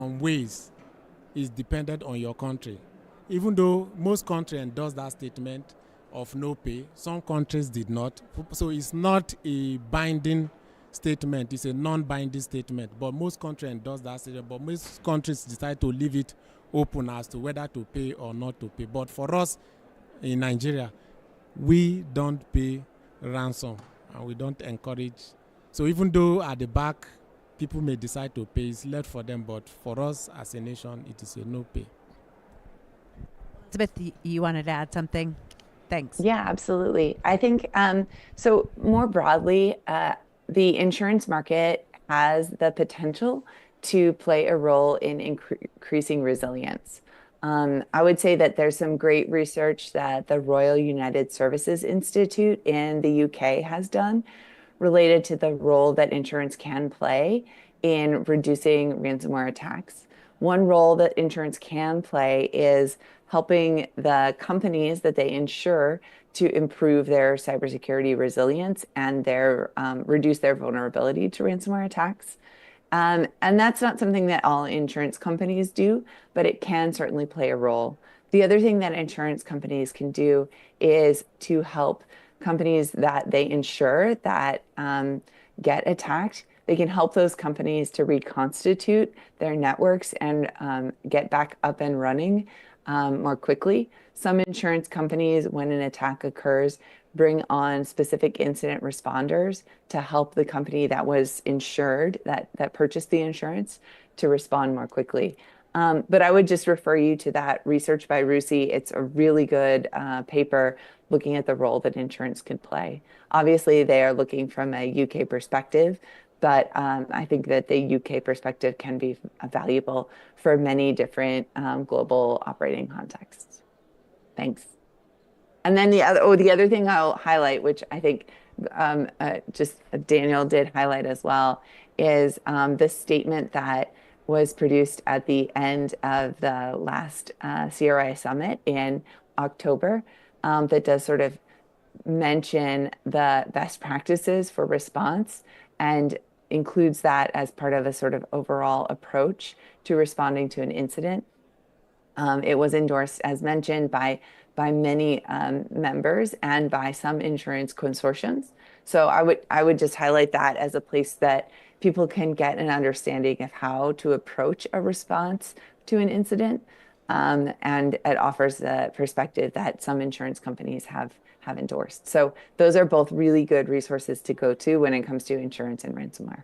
ways is dependent on your country. Even though most countries endorse that statement of no pay, some countries did not. So it's not a binding statement, it's a non-binding statement. But most countries endorse that statement, but most countries decide to leave it open as to whether to pay or not to pay. But for us in Nigeria, we don't pay ransom and we don't encourage. So even though at the back people may decide to pay, it's left for them, but for us as a nation, it is a no pay. Elizabeth, you wanted to add something? Thanks. Yeah, absolutely. I think so more broadly, the insurance market has the potential to play a role in increasing resilience. I would say that there's some great research that the Royal United Services Institute in the UK has done related to the role that insurance can play in reducing ransomware attacks. One role that insurance can play is helping the companies that they insure to improve their cybersecurity resilience and reduce their vulnerability to ransomware attacks. And that's not something that all insurance companies do, but it can certainly play a role. The other thing that insurance companies can do is to help companies that they insure that get attacked. They can help those companies to reconstitute their networks and get back up and running more quickly. Some insurance companies, when an attack occurs, bring on specific incident responders to help the company that was insured, that purchased the insurance, to respond more quickly. But I would just refer you to that research by Rusi. It's a really good paper looking at the role that insurance could play. Obviously, they are looking from a UK perspective, but I think that the UK perspective can be valuable for many different global operating contexts. Thanks. And then the other thing I'll highlight, which I think just Daniel did highlight as well, is the statement that was produced at the end of the last CRI summit in October that does sort of mention the best practices for response and includes that as part of a sort of overall approach to responding to an incident. It was endorsed, as mentioned, by many members and by some insurance consortiums. So I would just highlight that as a place that people can get an understanding of how to approach a response to an incident. And it offers the perspective that some insurance companies have endorsed. So those are both really good resources to go to when it comes to insurance and ransomware.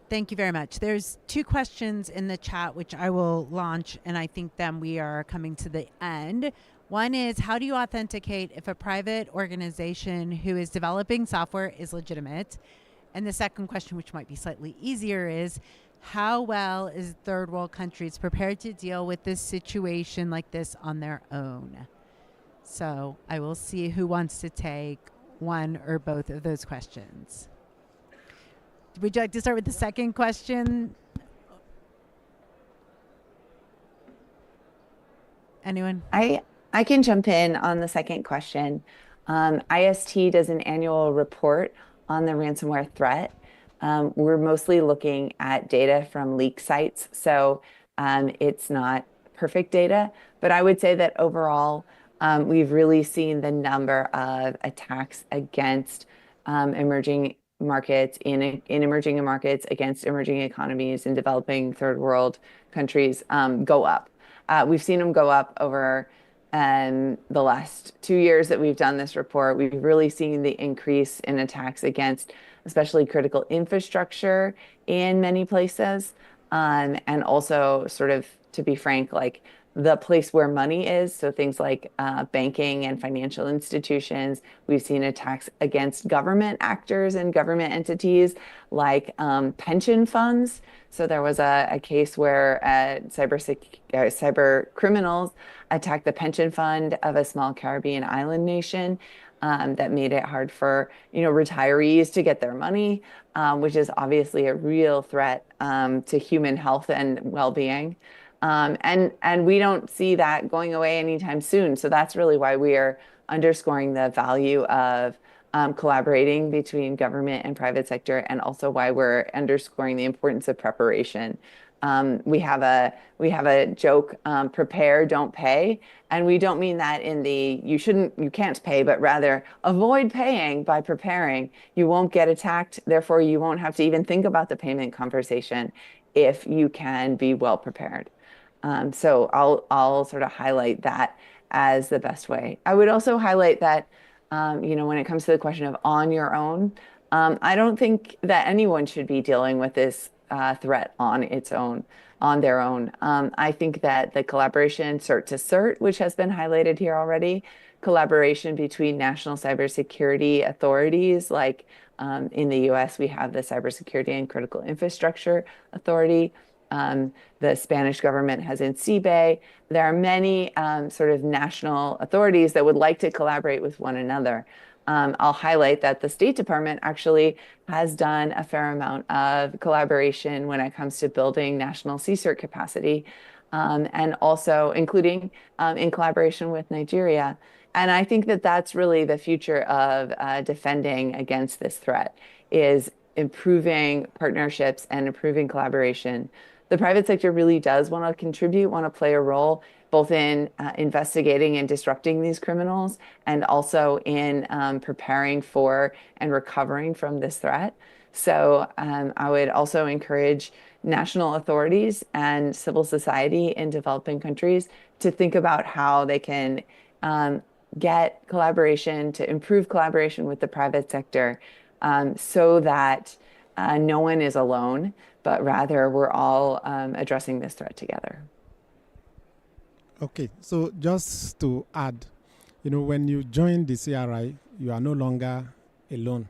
Thank you very much. There's two questions in the chat, which I will launch, and I think then we are coming to the end. One is, how do you authenticate if a private organization who is developing software is legitimate? And the second question, which might be slightly easier, is how well is third world countries prepared to deal with this situation like this on their own? So I will see who wants to take one or both of those questions. Would you like to start with the second question? Anyone? I can jump in on the second question. IST does an annual report on the ransomware threat. We're mostly looking at data from leak sites, so it's not perfect data. But I would say that overall, we've really seen the number of attacks against emerging markets in emerging markets against emerging economies in developing third world countries go up. We've seen them go up over the last 2 years that we've done this report. We've really seen the increase in attacks against especially critical infrastructure in many places. And also, sort of, to be frank, like the place where money is. So things like banking and financial institutions. We've seen attacks against government actors and government entities like pension funds. So there was a case where cyber criminals attacked the pension fund of a small Caribbean island nation. That made it hard for retirees to get their money, which is obviously a real threat to human health and well-being. And we don't see that going away anytime soon. So that's really why we are underscoring the value of collaborating between government and private sector, and also why we're underscoring the importance of preparation. We have a joke, prepare, don't pay. And we don't mean that in the you can't pay, but rather avoid paying by preparing. You won't get attacked, therefore you won't have to even think about the payment conversation if you can be well prepared. So I'll sort of highlight that as the best way. I would also highlight that, when it comes to the question of on your own, I don't think that anyone should be dealing with this threat on their own. I think that the collaboration CERT to CERT, which has been highlighted here already, collaboration between national cybersecurity authorities, like in the US, we have the Cybersecurity and Critical Infrastructure Authority. The Spanish government has INCIBE. There are many sort of national authorities that would like to collaborate with one another. I'll highlight that the State Department actually has done a fair amount of collaboration when it comes to building national CSIRT capacity, and also including in collaboration with Nigeria. And I think that that's really the future of defending against this threat, is improving partnerships and improving collaboration. The private sector really does want to contribute, want to play a role both in investigating and disrupting these criminals, and also in preparing for and recovering from this threat. So I would also encourage national authorities and civil society in developing countries to think about how they can get collaboration, to improve collaboration with the private sector, so that no one is alone, but rather we're all addressing this threat together. Okay, so just to add, when you join the CRI, you are no longer alone.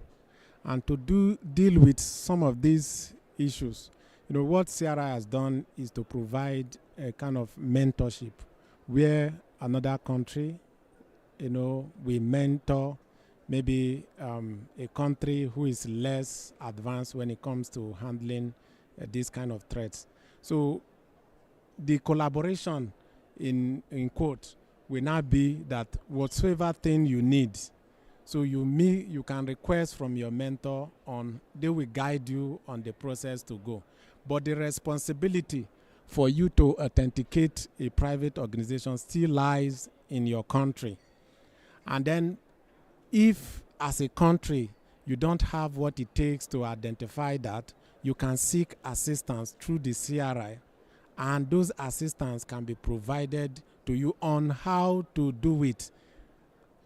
And to deal with some of these issues, what CRI has done is to provide a kind of mentorship where another country, we mentor maybe a country who is less advanced when it comes to handling these kind of threats. So the collaboration in quote will now be that whatsoever thing you need, so you can request from your mentor they will guide you on the process to go. But the responsibility for you to authenticate a private organization still lies in your country. And then if as a country you don't have what it takes to identify that, you can seek assistance through the CRI, and those assistance can be provided to you on how to do it.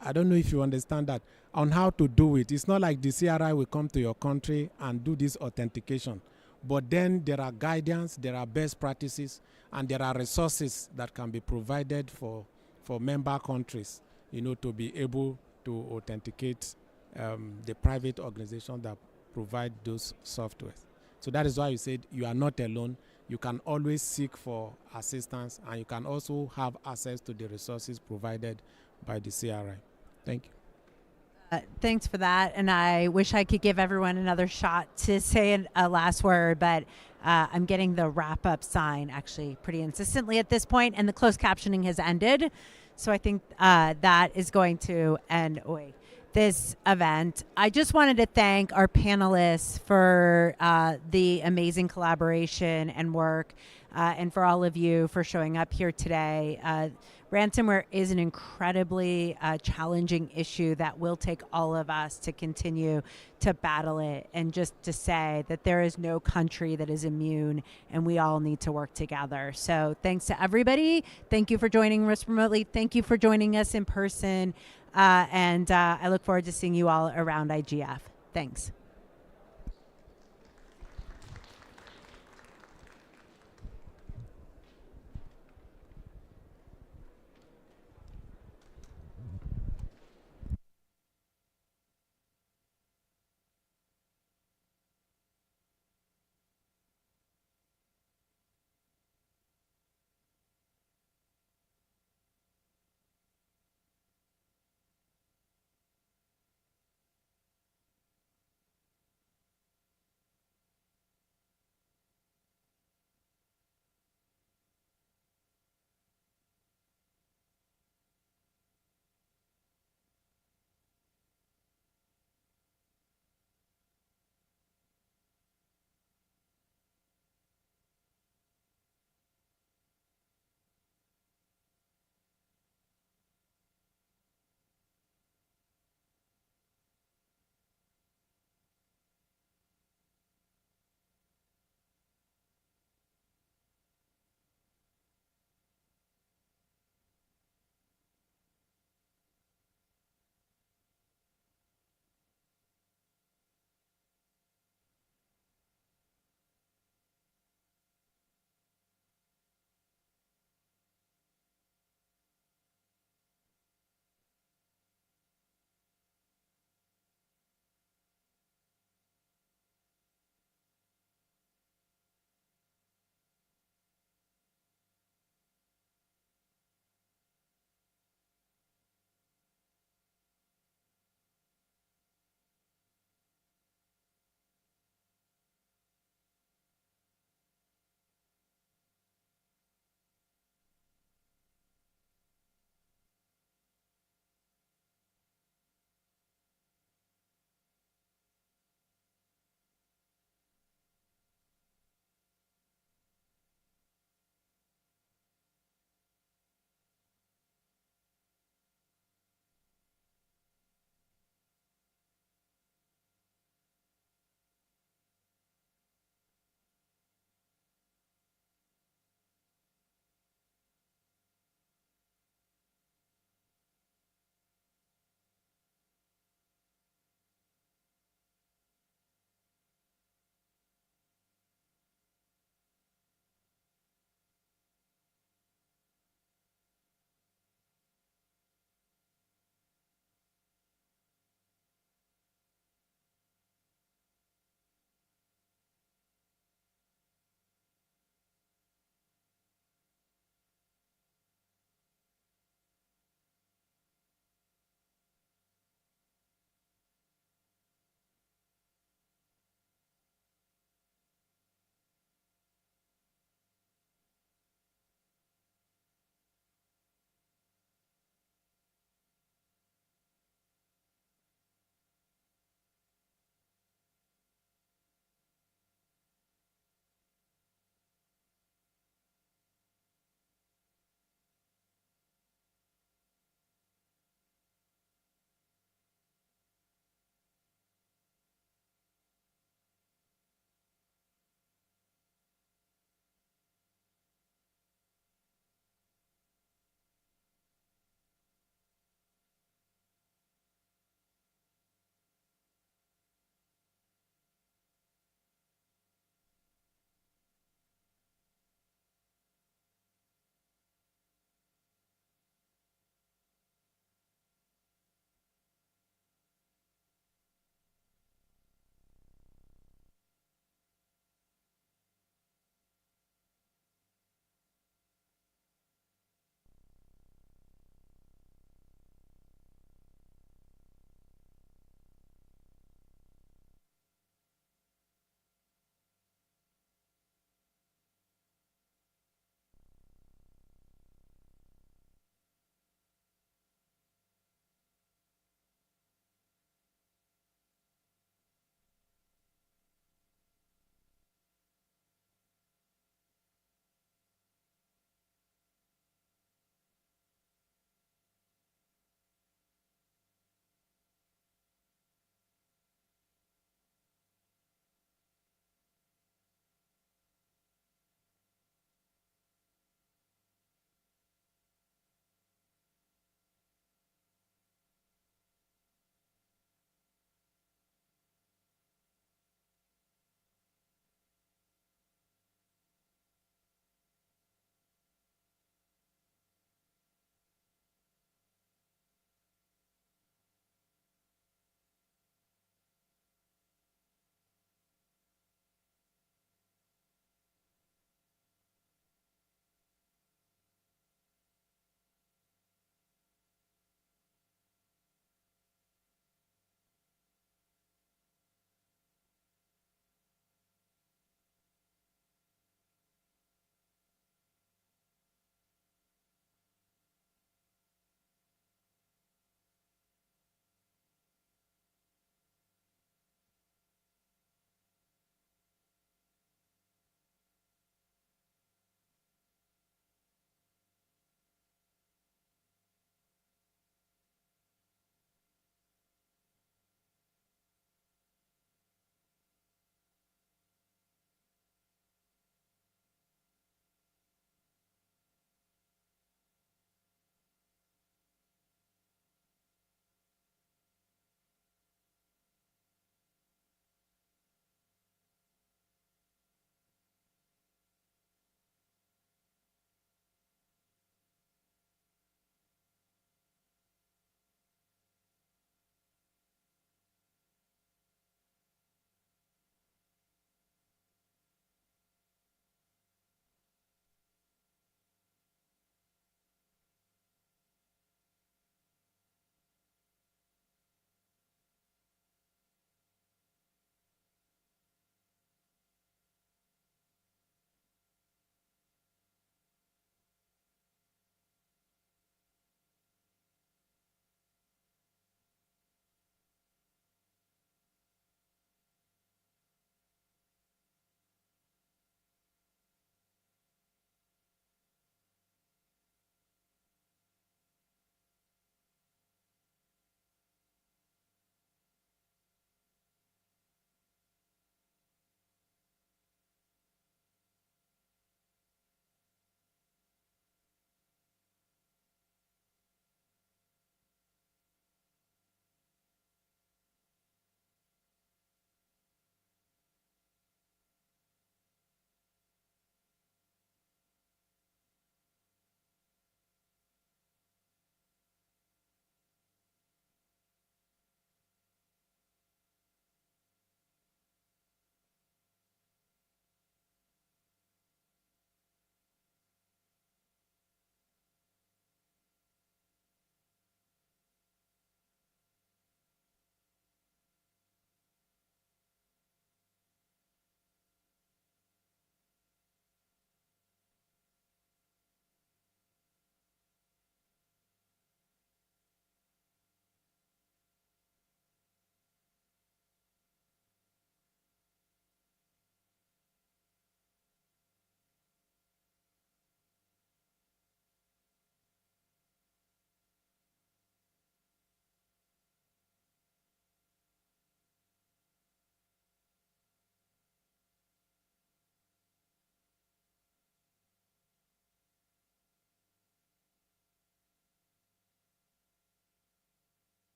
I don't know if you understand that. On how to do it. It's not like the CRI will come to your country and do this authentication. But then there are guidance, there are best practices, and there are resources that can be provided for member countries, to be able to authenticate the private organization that provide those softwares. So that is why you said you are not alone. You can always seek for assistance, and you can also have access to the resources provided by the CRI. Thank you. Thanks for that. And I wish I could give everyone another shot to say a last word, but I'm getting the wrap up sign actually pretty insistently at this point, and the closed captioning has ended. So I think that is going to end this event. I just wanted to thank our panelists for the amazing collaboration and work, and for all of you for showing up here today. Ransomware is an incredibly challenging issue that will take all of us to continue to battle it, and just to say that there is no country that is immune, and we all need to work together. So thanks to everybody. Thank you for joining us remotely. Thank you for joining us in person. And I look forward to seeing you all around IGF. Thanks.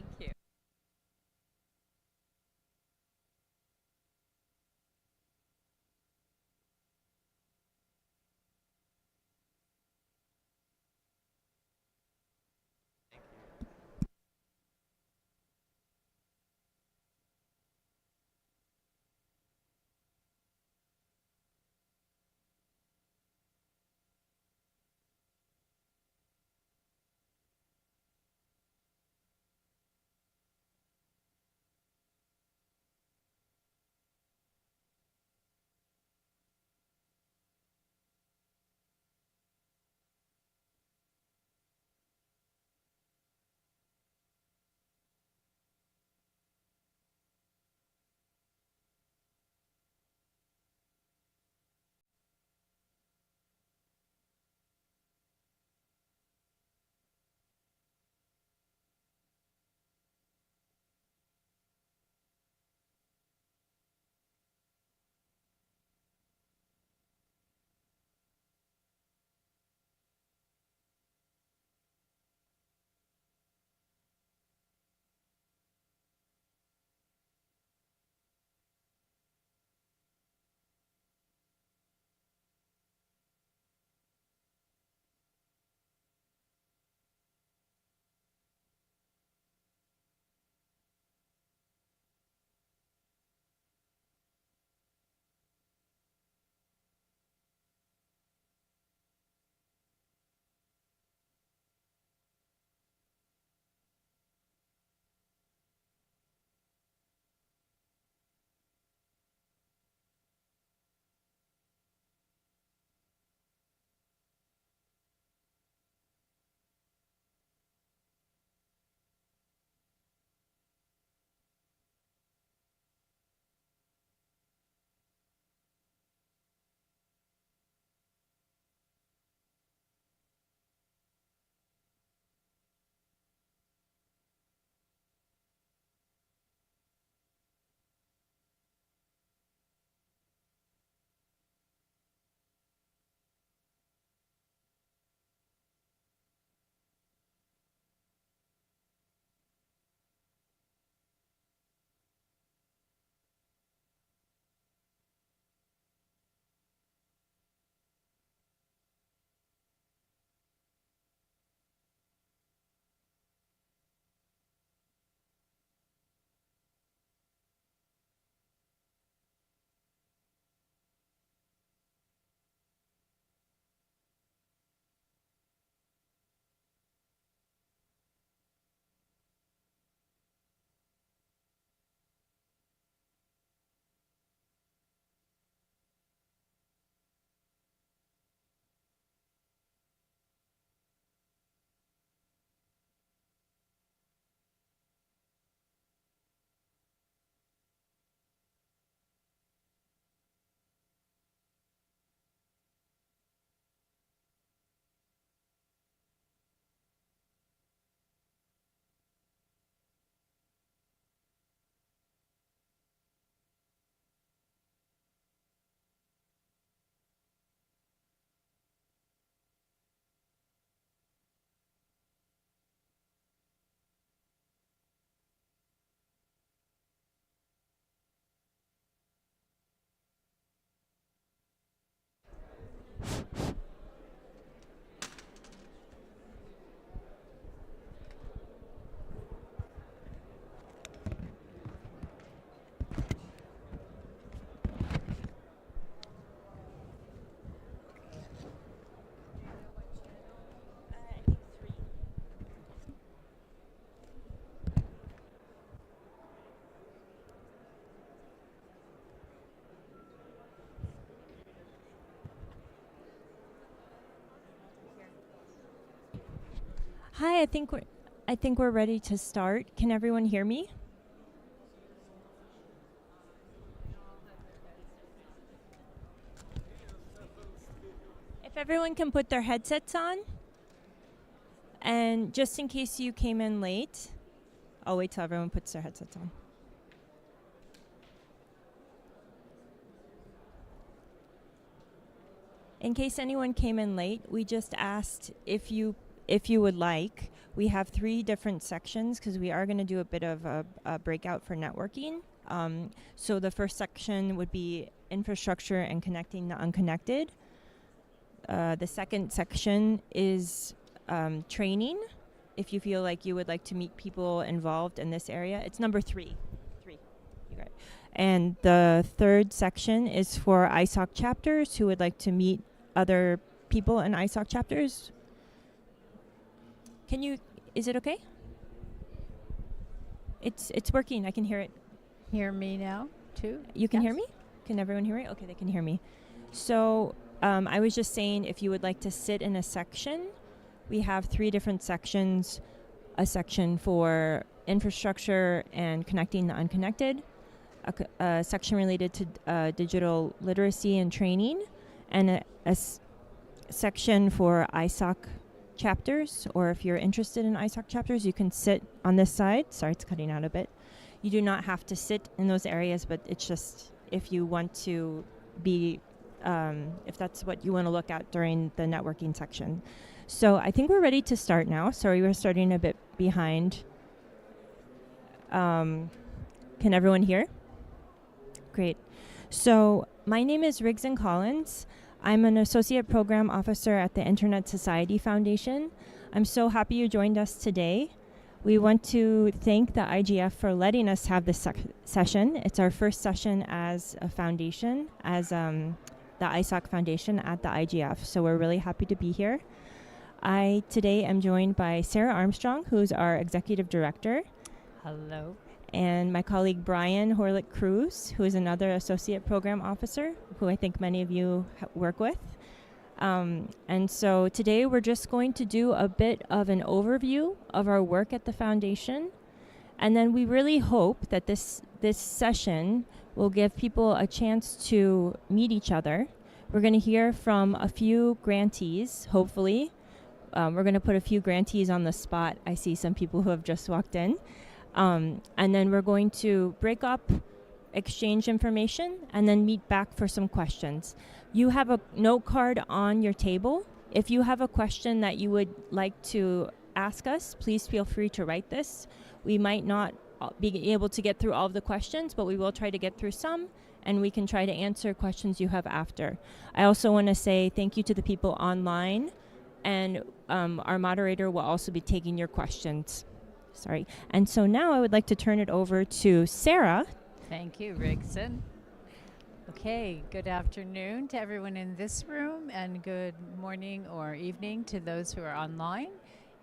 Thank you. Hi, I think we're ready to start. Can everyone hear me? If everyone can put their headsets on, and just in case you came in late, I'll wait till everyone puts their headsets on. In case anyone came in late, we just asked if if you would like, we have 3 different sections because we are going to do a bit of a breakout for networking. So the first section would be infrastructure and connecting the unconnected. The second section is training, if you feel like you would like to meet people involved in this area. It's number 3. You got it. And the third section is for ISOC chapters who would like to meet other people in ISOC chapters. Is it okay? It's working. I can hear it. Hear me now, too? You can hear Yes. me? Can everyone hear me? Okay, they can hear me. So I was just saying, if you would like to sit in a section, we have 3 different sections. A section for infrastructure and connecting the unconnected, a section related to digital literacy and training, and a section for ISOC chapters, or if you're interested in ISOC chapters, you can sit on this side. Sorry, it's cutting out a bit. You do not have to sit in those areas, but it's just if you want to be, if that's what you want to look at during the networking section. So I think we're ready to start now. Sorry, we're starting a bit behind. Can everyone hear? Great. So my name is Rigson Collins. I'm an Associate Program Officer at the Internet Society Foundation. I'm so happy you joined us today. We want to thank the IGF for letting us have this session. It's our first session as a foundation, as the ISOC Foundation at the IGF. So we're really happy to be here. I today am joined by Sarah Armstrong, who's our Executive Director. Hello. And my colleague Brian Horlick-Cruz, who is another Associate Program Officer, who I think many of you work with. And so today we're just going to do a bit of an overview of our work at the Foundation. And then we really hope that this session will give people a chance to meet each other. We're going to hear from a few grantees, hopefully. We're going to put a few grantees on the spot. I see some people who have just walked in. And then we're going to break up, exchange information, and then meet back for some questions. You have a note card on your table. If you have a question that you would like to ask us, please feel free to write this. We might not be able to get through all of the questions, but we will try to get through some, and we can try to answer questions you have after. I also want to say thank you to the people online, and our moderator will also be taking your questions. Sorry. And so now I would like to turn it over to Sarah. Thank you, Rigson. Okay, good afternoon to everyone in this room, and good morning or evening to those who are online.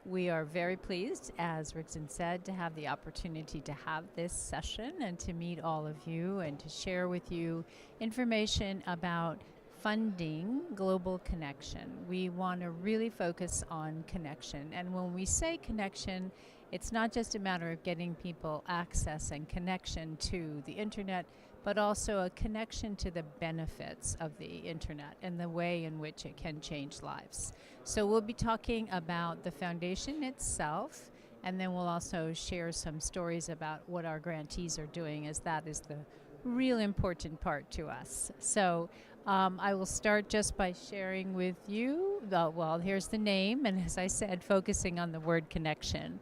We are very pleased, as Rigson said, to have the opportunity to have this session and to meet all of you and to share with you information about funding global connection. We want to really focus on connection. And when we say connection, it's not just a matter of getting people access and connection to the internet, but also a connection to the benefits of the internet and the way in which it can change lives. So we'll be talking about the foundation itself, and then we'll also share some stories about what our grantees are doing, as that is the real important part to us. So I will start just by sharing with you, well, here's the name, and as I said, focusing on the word connection.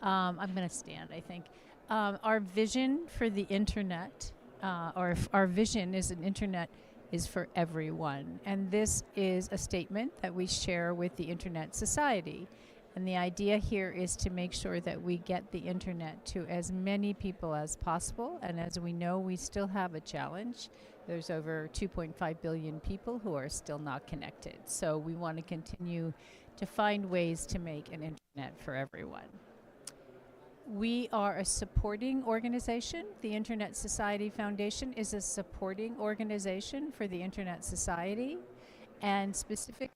I'm going to stand, I think. Our vision for the internet, our vision is an internet is for everyone. And this is a statement that we share with the Internet Society. And the idea here is to make sure that we get the internet to as many people as possible. And as we know, we still have a challenge. There's over 2.5 billion people who are still not connected. So we want to continue to find ways to make an internet for everyone. We are a supporting organization. The Internet Society Foundation is a supporting organization for the Internet Society. And specifically,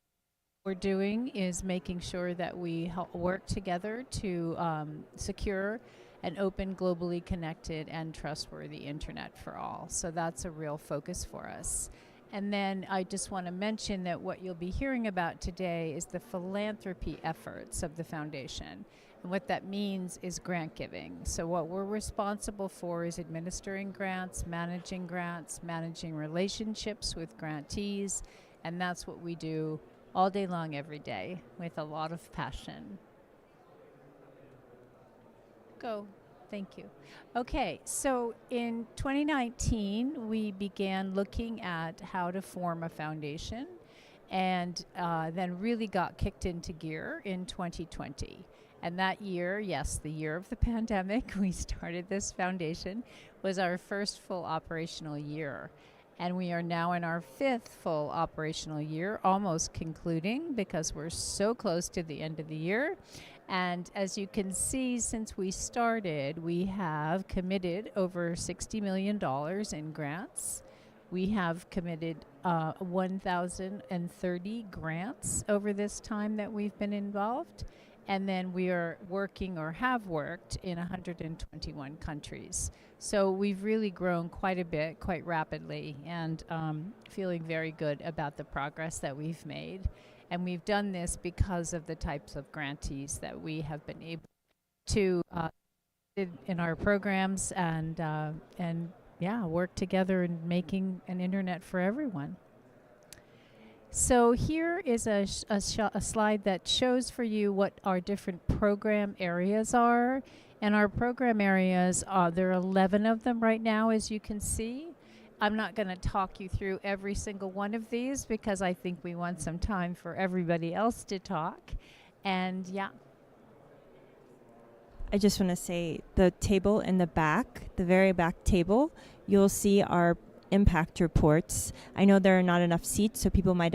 what we're doing is making sure that we work together to secure an open, globally connected, and trustworthy internet for all. So that's a real focus for us. And then I just want to mention that what you'll be hearing about today is the philanthropy efforts of the foundation. And what that means is grant giving. So what we're responsible for is administering grants, managing relationships with grantees, and that's what we do all day long, every day, with a lot of passion. Go. Thank you. Okay, so in 2019, we began looking at how to form a foundation, and then really got kicked into gear in 2020. And that year, yes, the year of the pandemic, we started this foundation, was our first full operational year. And we are now in our 5th full operational year, almost concluding because we're so close to the end of the year. And as you can see, since we started, we have committed over $60 million in grants. We have committed 1,030 grants over this time that we've been involved. And then we are working or have worked in 121 countries. So we've really grown quite a bit, quite rapidly, and feeling very good about the progress that we've made. And we've done this because of the types of grantees that we have been able to in our programs and work together in making an internet for everyone. So here is a slide that shows for you what our different program areas are. And our program areas, there are 11 of them right now, as you can see. I'm not going to talk you through every single one of these because I think we want some time for everybody else to talk. And yeah. I just want to say the table in the back, the very back table, you'll see our impact reports. I know there are not enough seats, so people might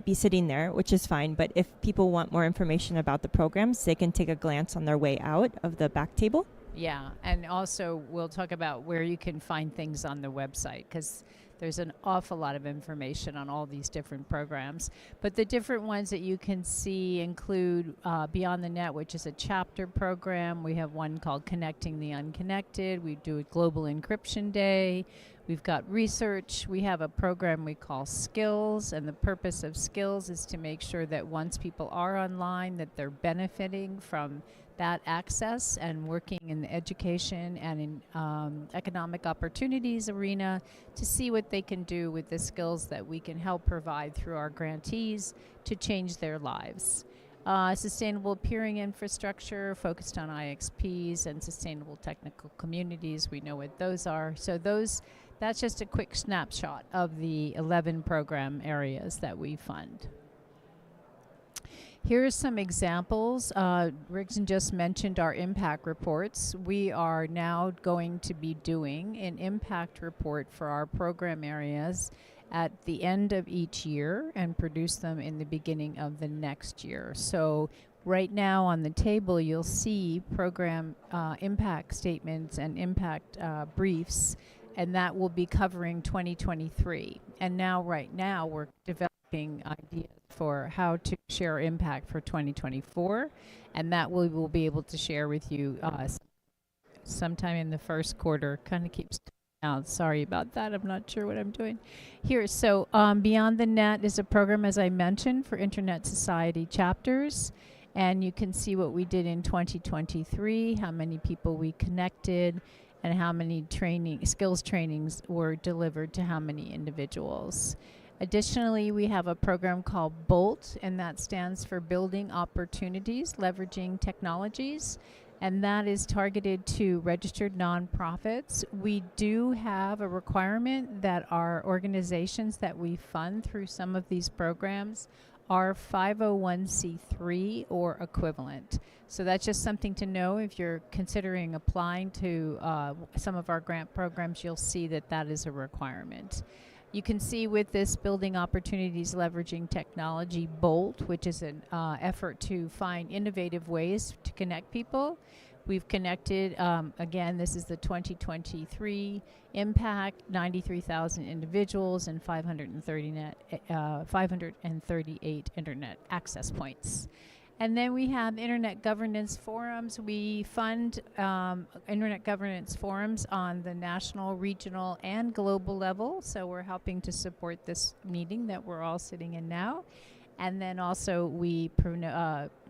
be sitting there, which is fine. But if people want more information about the programs, they can take a glance on their way out of the back table. Yeah, and also we'll talk about where you can find things on the website because there's an awful lot of information on all these different programs. But the different ones that you can see include Beyond the Net, which is a chapter program. We have one called Connecting the Unconnected. We do a Global Encryption Day. We've got research. We have a program we call Skills, and the purpose of Skills is to make sure that once people are online, that they're benefiting from that access and working in the education and in economic opportunities arena to see what they can do with the skills that we can help provide through our grantees to change their lives. Sustainable peering infrastructure focused on IXPs and sustainable technical communities. We know what those are. So that's just a quick snapshot of the 11 program areas that we fund. Here are some examples. Rigson just mentioned our impact reports. We are now going to be doing an impact report for our program areas at the end of each year and produce them in the beginning of the next year. So right now on the table, you'll see program impact statements and impact briefs, and that will be covering 2023. And right now, we're developing ideas for how to share impact for 2024, and that we will be able to share with you sometime in the first quarter. Kind of keeps out. Sorry about that. I'm not sure what I'm doing here. So Beyond the Net is a program, as I mentioned, for Internet Society chapters, and you can see what we did in 2023, how many people we connected, and how many skills trainings were delivered to how many individuals. Additionally, we have a program called BOLT, and that stands for Building Opportunities, Leveraging Technologies, and that is targeted to registered nonprofits. We do have a requirement that our organizations that we fund through some of these programs are 501c3 or equivalent. So that's just something to know. If you're considering applying to some of our grant programs, you'll see that that is a requirement. You can see with this Building Opportunities Leveraging Technology BOLT, which is an effort to find innovative ways to connect people. We've connected, again, this is the 2023 impact, 93,000 individuals and 538 internet access points. And then we have internet governance forums. We fund internet governance forums on the national, regional, and global level. So we're helping to support this meeting that we're all sitting in now. And then also we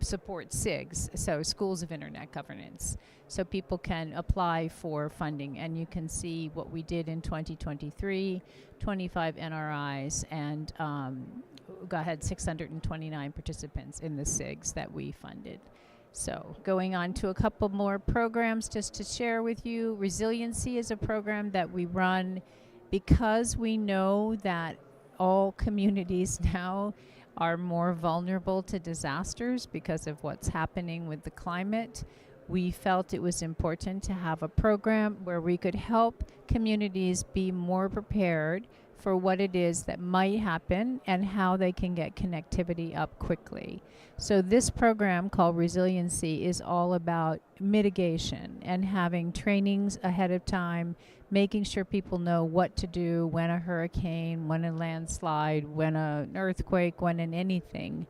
support SIGs, so Schools of Internet Governance. So people can apply for funding, and you can see what we did in 2023, 25 NRIs, and had 629 participants in the SIGs that we funded. So going on to a couple more programs just to share with you. Resiliency is a program that we run because we know that all communities now are more vulnerable to disasters because of what's happening with the climate. We felt it was important to have a program where we could help communities be more prepared for what it is that might happen and how they can get connectivity up quickly. So this program called Resiliency is all about mitigation and having trainings ahead of time, making sure people know what to do when a hurricane, when a landslide, when an earthquake, when anything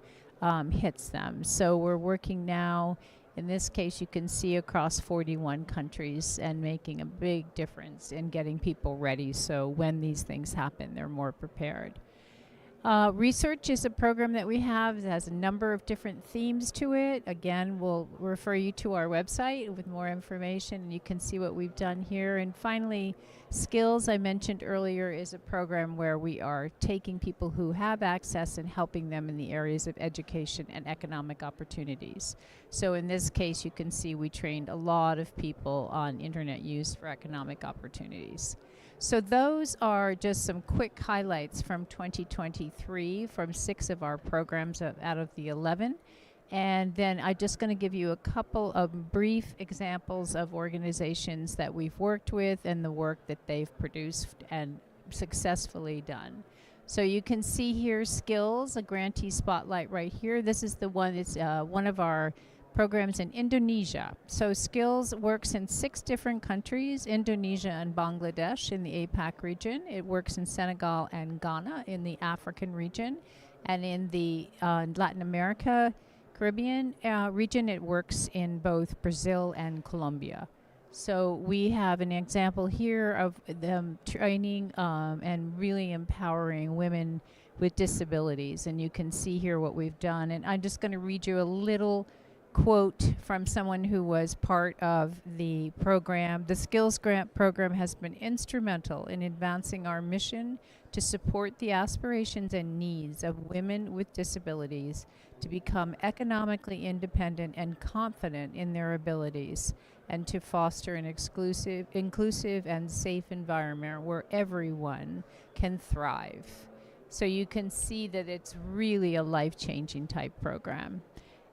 hits them. So we're working now. In this case, you can see across 41 countries and making a big difference in getting people ready so when these things happen, they're more prepared. Research is a program that we have that has a number of different themes to it. Again, we'll refer you to our website with more information, and you can see what we've done here. And finally, Skills, I mentioned earlier, is a program where we are taking people who have access and helping them in the areas of education and economic opportunities. So in this case, you can see we trained a lot of people on internet use for economic opportunities. So those are just some quick highlights from 2023 from 6 of our programs out of the 11. And then I'm just going to give you a couple of brief examples of organizations that we've worked with and the work that they've produced and successfully done. So you can see here Skills, a grantee spotlight right here. This is the one, it's one of our programs in Indonesia. So Skills works in 6 different countries, Indonesia and Bangladesh in the APAC region. It works in Senegal and Ghana in the African region. And in the Latin America, Caribbean region, it works in both Brazil and Colombia. So we have an example here of them training and really empowering women with disabilities. And you can see here what we've done. And I'm just going to read you a little quote from someone who was part of the program. The Skills Grant program has been instrumental in advancing our mission to support the aspirations and needs of women with disabilities to become economically independent and confident in their abilities, and to foster an inclusive and safe environment where everyone can thrive. So you can see that it's really a life-changing type program.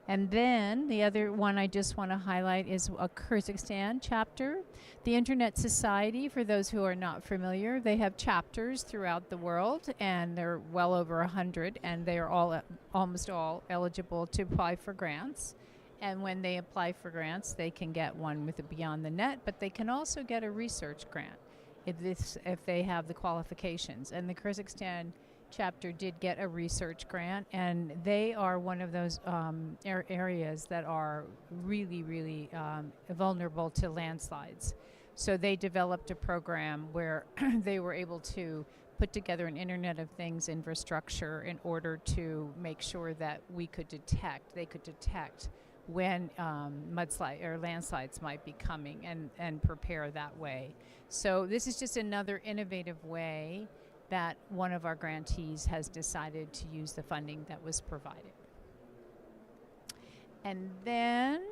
And then the other one I just want to highlight is a Kyrgyzstan chapter. The Internet Society, for those who are not familiar, they have chapters throughout the world, and they're well over 100, and they are all almost all eligible to apply for grants. And when they apply for grants, they can get one with a Beyond the Net, but they can also get a research grant if they have the qualifications. And the Kyrgyzstan chapter did get a research grant, and they are one of those areas that are really, really vulnerable to landslides. So they developed a program where they were able to put together an Internet of Things infrastructure in order to make sure that they could detect when mudslide or landslides might be coming and prepare that way. So this is just another innovative way that one of our grantees has decided to use the funding that was provided. And then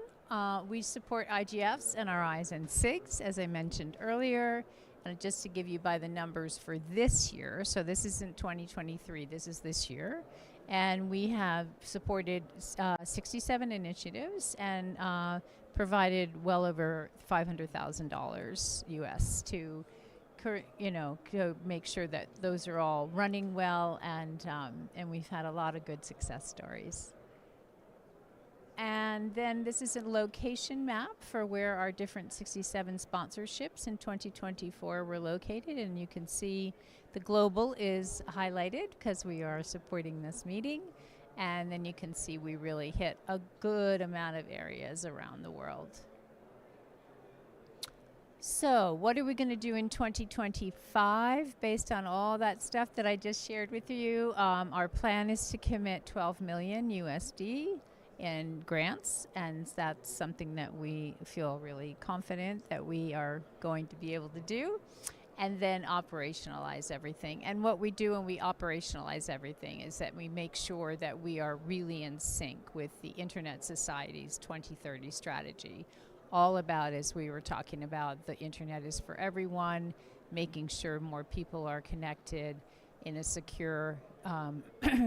we support IGFs, NRIs, and SIGs, as I mentioned earlier. And just to give you by the numbers for this year, so this isn't 2023, this is this year. And we have supported 67 initiatives and provided well over $500,000 US to make sure that those are all running well, and we've had a lot of good success stories. And then this is a location map for where our different 67 sponsorships in 2024 were located, and you can see the global is highlighted because we are supporting this meeting, and then you can see we really hit a good amount of areas around the world. So what are we going to do in 2025 based on all that stuff that I just shared with you? Our plan is to commit 12 million USD in grants, and that's something that we feel really confident that we are going to be able to do. and then operationalize everything. And what we do when we operationalize everything is that we make sure that we are really in sync with the Internet Society's 2030 strategy, all about, as we were talking about, the internet is for everyone, making sure more people are connected in a secure,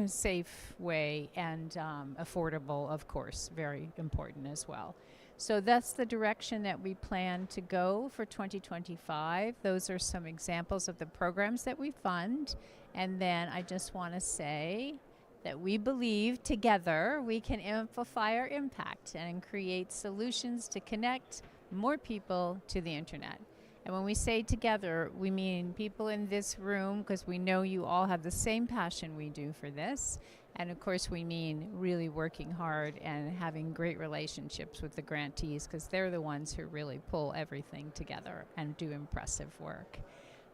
safe way, and affordable, of course, very important as well. So that's the direction that we plan to go for 2025. Those are some examples of the programs that we fund. And then I just want to say that we believe together we can amplify our impact and create solutions to connect more people to the internet. And when we say together, we mean people in this room, because we know you all have the same passion we do for this. And of course, we mean really working hard and having great relationships with the grantees, because they're the ones who really pull everything together and do impressive work.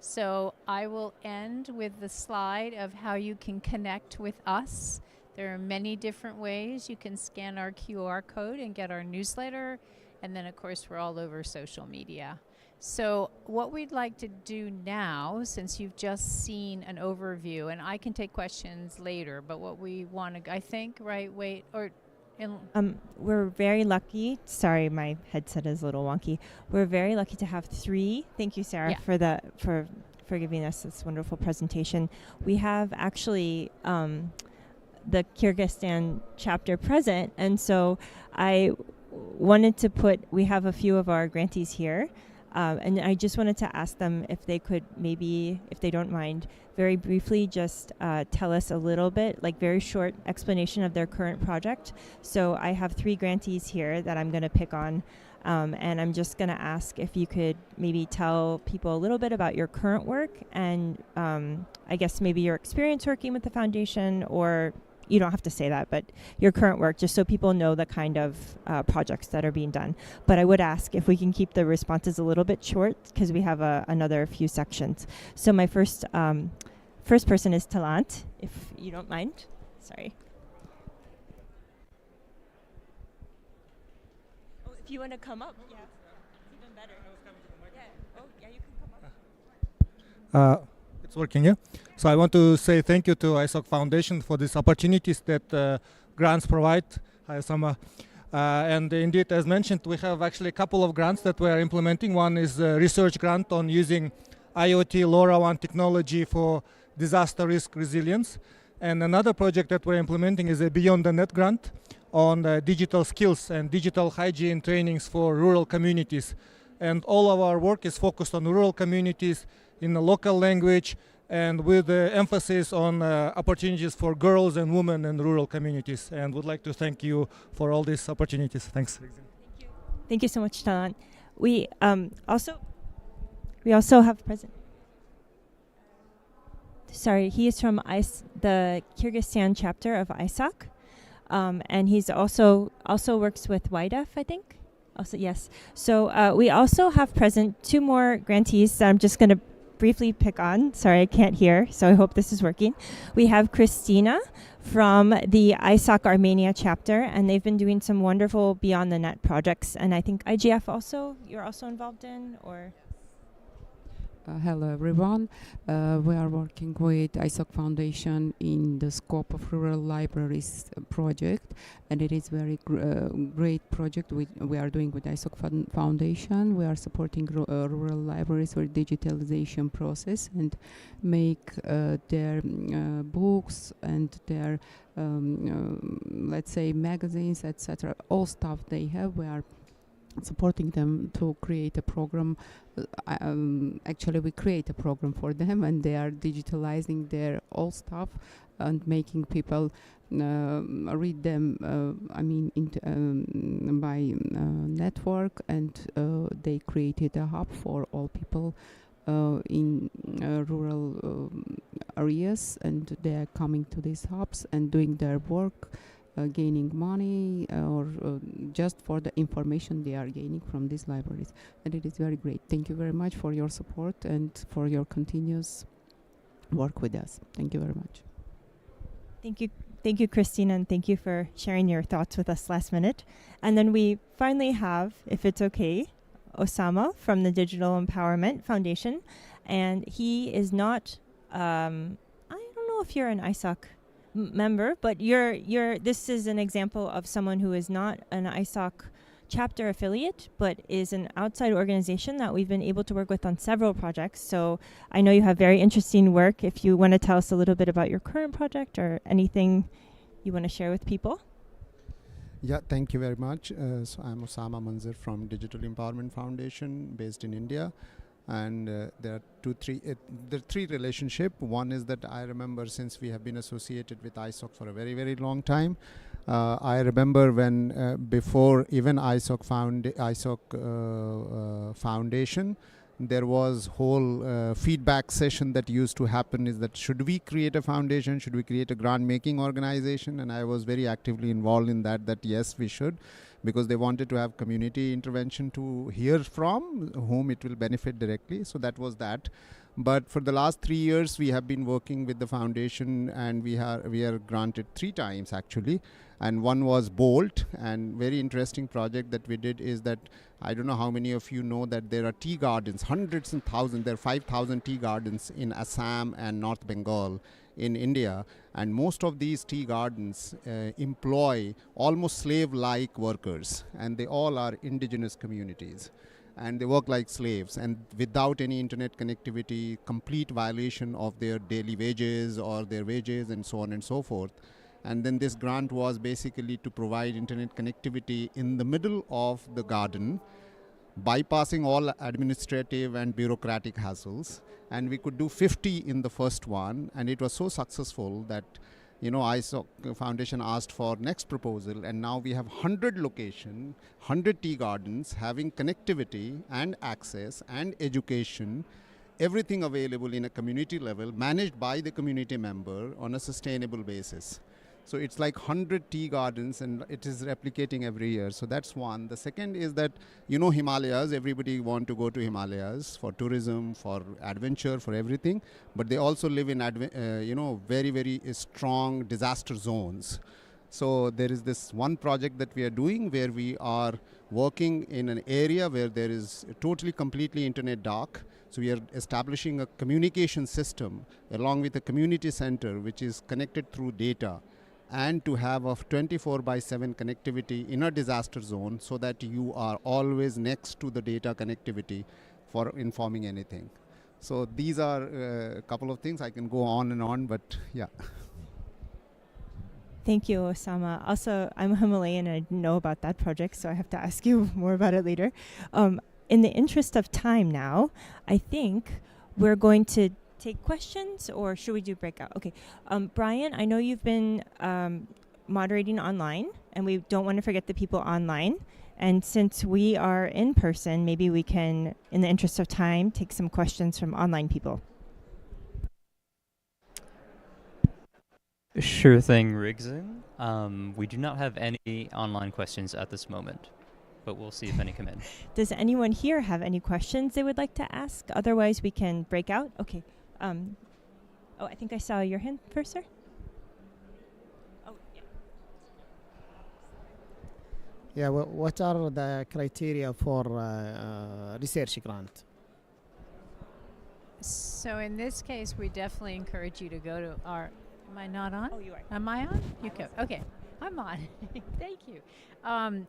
So I will end with the slide of how you can connect with us. There are many different ways. You can scan our QR code and get our newsletter. And then, of course, we're all over social media. So what we'd like to do now, since you've just seen an overview, and I can take questions later, but what we want to, I think, right, wait, or... We're very lucky. Sorry, my headset is a little wonky. We're very lucky to have 3. Thank you, Sarah, for giving us this wonderful presentation. We have actually the Kyrgyzstan chapter present, and so I wanted to we have a few of our grantees here. And I just wanted to ask them if they could maybe, if they don't mind, very briefly just tell us a little bit, like very short explanation of their current project. So I have 3 grantees here that I'm going to pick on. And I'm just going to ask if you could maybe tell people a little bit about your current work and I guess maybe your experience working with the foundation, or you don't have to say that, but your current work, just so people know the kind of projects that are being done. But I would ask if we can keep the responses a little bit short, because we have another few sections. So my first person is Talant, if you don't mind. Sorry. Oh, if you want to come up, yeah, it's even better. Yeah. Oh, yeah, you can come up. It's working, yeah? So I want to say thank you to ISOC Foundation for these opportunities that grants provide. Hi, Osama. And indeed, as mentioned, we have actually a couple of grants that we are implementing. One is a research grant on using IoT LoRaWAN technology for disaster risk resilience. And another project that we're implementing is a Beyond the Net grant on digital skills and digital hygiene trainings for rural communities. And all of our work is focused on rural communities in the local language, and with the emphasis on opportunities for girls and women in rural communities. And would like to thank you for all these opportunities. Thanks. Thank you so much, Talant. We also have present. Sorry, he is from the Kyrgyzstan chapter of ISOC, and he's also works with YDF, I think. Also, yes. So we also have present 2 more grantees that I'm just going to briefly pick on. Sorry, I can't hear, so I hope this is working. We have Christina from the ISOC Armenia chapter, and they've been doing some wonderful Beyond the Net projects. And I think IGF also, you're also involved in, or? Hello everyone. We are working with ISOC Foundation in the scope of Rural Libraries project, and it is very great project we are doing with ISOC Foundation. We are supporting rural libraries for digitalization process and make their books and their let's say magazines, etc. All stuff they have, we are supporting them to create a program. Actually, we create a program for them, and they are digitalizing their old stuff and making people read them. I mean, by network, and they created a hub for all people in rural areas, and they are coming to these hubs and doing their work. Gaining money or just for the information they are gaining from these libraries, and it is very great. Thank you very much for your support and for your continuous work with us. Thank you very much. Thank you, Christina, and thank you for sharing your thoughts with us last minute. And then we finally have, if it's okay, Osama from the Digital Empowerment Foundation, and he is not. I don't know if you're an ISOC member, but this is an example of someone who is not an ISOC chapter affiliate, but is an outside organization that we've been able to work with on several projects. So I know you have very interesting work. If you want to tell us a little bit about your current project or anything you want to share with people. Yeah, thank you very much. So I'm Osama Manzir from Digital Empowerment Foundation based in India. And there are three relationship. One is that I remember, since we have been associated with ISOC for a very, very long time. I remember when before even ISOC Foundation, there was whole feedback session that used to happen, is that should we create a foundation, should we create a grant making organization? And I was very actively involved in that yes, we should, because they wanted to have community intervention to hear from whom it will benefit directly. So that was that. But for the last 3 years, we have been working with the foundation, and we are granted 3 times actually. And one was Bolt, and very interesting project that we did is that, I don't know how many of you know that there are tea gardens, hundreds and thousands, there are 5,000 tea gardens in Assam and North Bengal in India. And most of these tea gardens employ almost slave-like workers, and they all are indigenous communities. And they work like slaves, and without any internet connectivity, complete violation of their daily wages or their wages and so on and so forth. And then this grant was basically to provide internet connectivity in the middle of the garden, bypassing all administrative and bureaucratic hassles. And we could do 50 in the first one, and it was so successful that ISOC Foundation asked for next proposal, and now we have 100 location, 100 tea gardens having connectivity and access and education, everything available in a community level, managed by the community member on a sustainable basis. So it's like 100 tea gardens, and it is replicating every year. So that's one. The second is that, Himalayas, everybody want to go to Himalayas for tourism, for adventure, for everything. But they also live in, very, very strong disaster zones. So there is this one project that we are doing where we are working in an area where there is totally, completely internet dark. So we are establishing a communication system along with a community center, which is connected through data, and to have a 24/7 connectivity in a disaster zone, so that you are always next to the data connectivity for informing anything. So these are a couple of things. I can go on and on, but yeah. Thank you, Osama. Also, I'm a Himalayan and I didn't know about that project, so I have to ask you more about it later. In the interest of time now, I think we're going to take questions, or should we do breakout? Okay. Brian, I know you've been moderating online, and we don't want to forget the people online. And since we are in person, maybe we can, in the interest of time, take some questions from online people. Sure thing, Rigson. We do not have any online questions at this moment, but we'll see if any come in. Does anyone here have any questions they would like to ask? Otherwise, we can break out. Okay. I think I saw your hand first, sir. Oh, yeah. Yeah, what are the criteria for research grant? So in this case, we definitely encourage you to go to our. Am I not on? Oh, you are. Am I on? You go. Okay, I'm on. Thank you.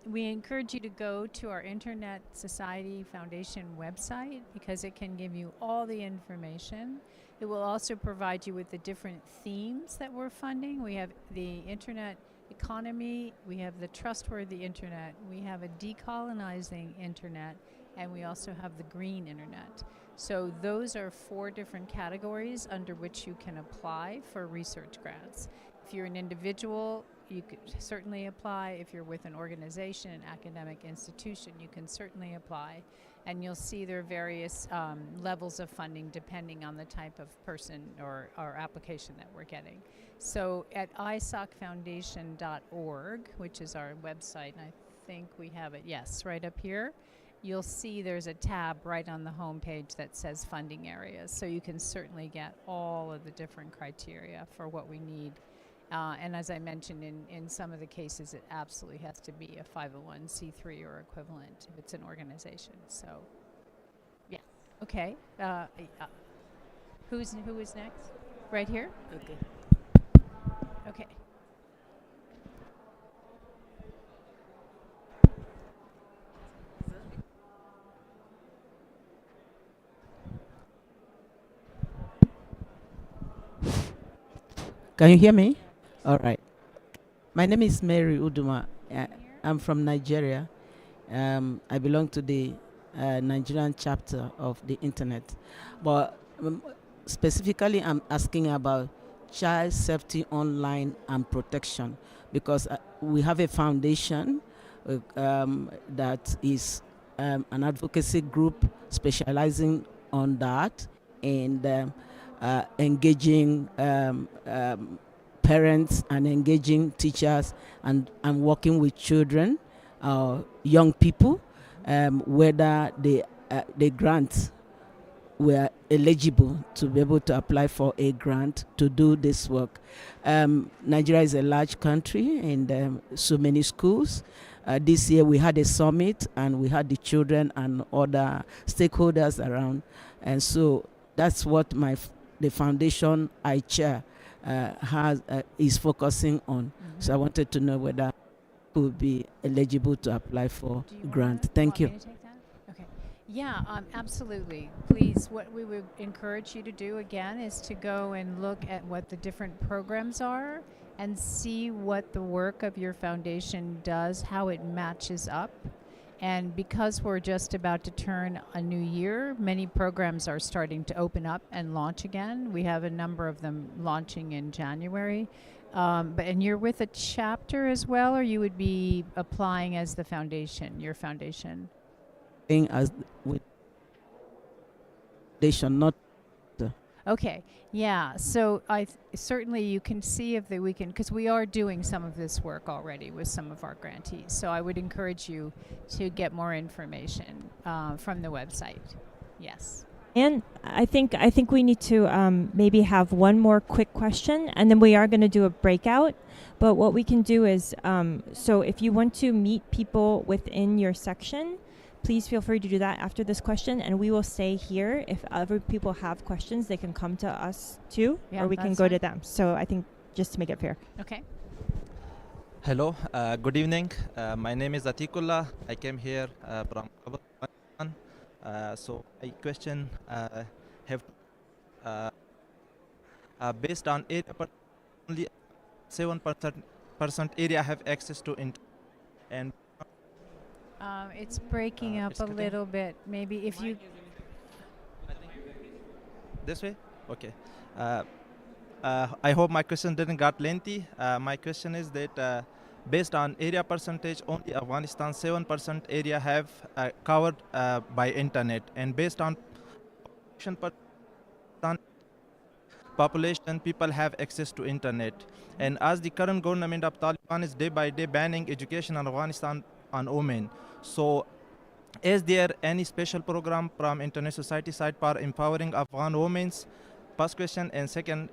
We encourage you to go to our Internet Society Foundation website, because it can give you all the information. It will also provide you with the different themes that we're funding. We have the internet economy, we have the trustworthy internet, we have a decolonizing internet, and we also have the green internet. So those are 4 different categories under which you can apply for research grants. If you're an individual, you could certainly apply. If you're with an organization, an academic institution, you can certainly apply. And you'll see there are various levels of funding depending on the type of person or application that we're getting. So at isocfoundation.org, which is our website, and I think we have it, yes, right up here, you'll see there's a tab right on the home page that says funding areas. So you can certainly get all of the different criteria for what we need. And as I mentioned, in some of the cases, it absolutely has to be a 501c3 or equivalent if it's an organization. So, yeah. Okay. Who is next? Right here? Okay. Okay. Can you hear me? All right. My name is Mary Uduma. I'm from Nigeria. I belong to the Nigerian chapter of the internet. But specifically, I'm asking about child safety online and protection because we have a foundation that is an advocacy group specializing on that and engaging parents and engaging teachers and working with children, young people, whether the grants were eligible to be able to apply for a grant to do this work. Nigeria is a large country and so many schools. This year we had a summit and we had the children and other stakeholders around. And so that's what the foundation I chair is focusing on. So I wanted to know whether could be eligible to apply for grant. Thank you. Want me to take that? Okay. Yeah, absolutely. Please, what we would encourage you to do again is to go and look at what the different programs are and see what the work of your foundation does, how it matches up. And because we're just about to turn a new year, many programs are starting to open up and launch again. We have a number of them launching in January. And you're with a chapter as well, or you would be applying as the foundation, your foundation? As with foundation, not. Okay, yeah. So certainly you can see if we can, because we are doing some of this work already with some of our grantees. So I would encourage you to get more information from the website. Yes. And I think we need to maybe have one more quick question, and then we are going to do a breakout. But what we can do is, so if you want to meet people within your section, please feel free to do that after this question, and we will stay here. If other people have questions, they can come to us too, or we can go to them. So I think just to make it fair. Okay. Hello, good evening. My name is Atikullah. I came here from Pakistan. So my question have based on area, but only 7% area have access to internet, and it's breaking up it's a cutting. little bit. Maybe if you. This way, okay. I hope my question didn't got lengthy. My question is that based on area percentage, only Afghanistan 7% area have covered by internet, and based on population, people have access to internet. And as the current government of Taliban is day by day banning education in Afghanistan on women, so is there any special program from Internet Society side for empowering Afghan women? First question. And second,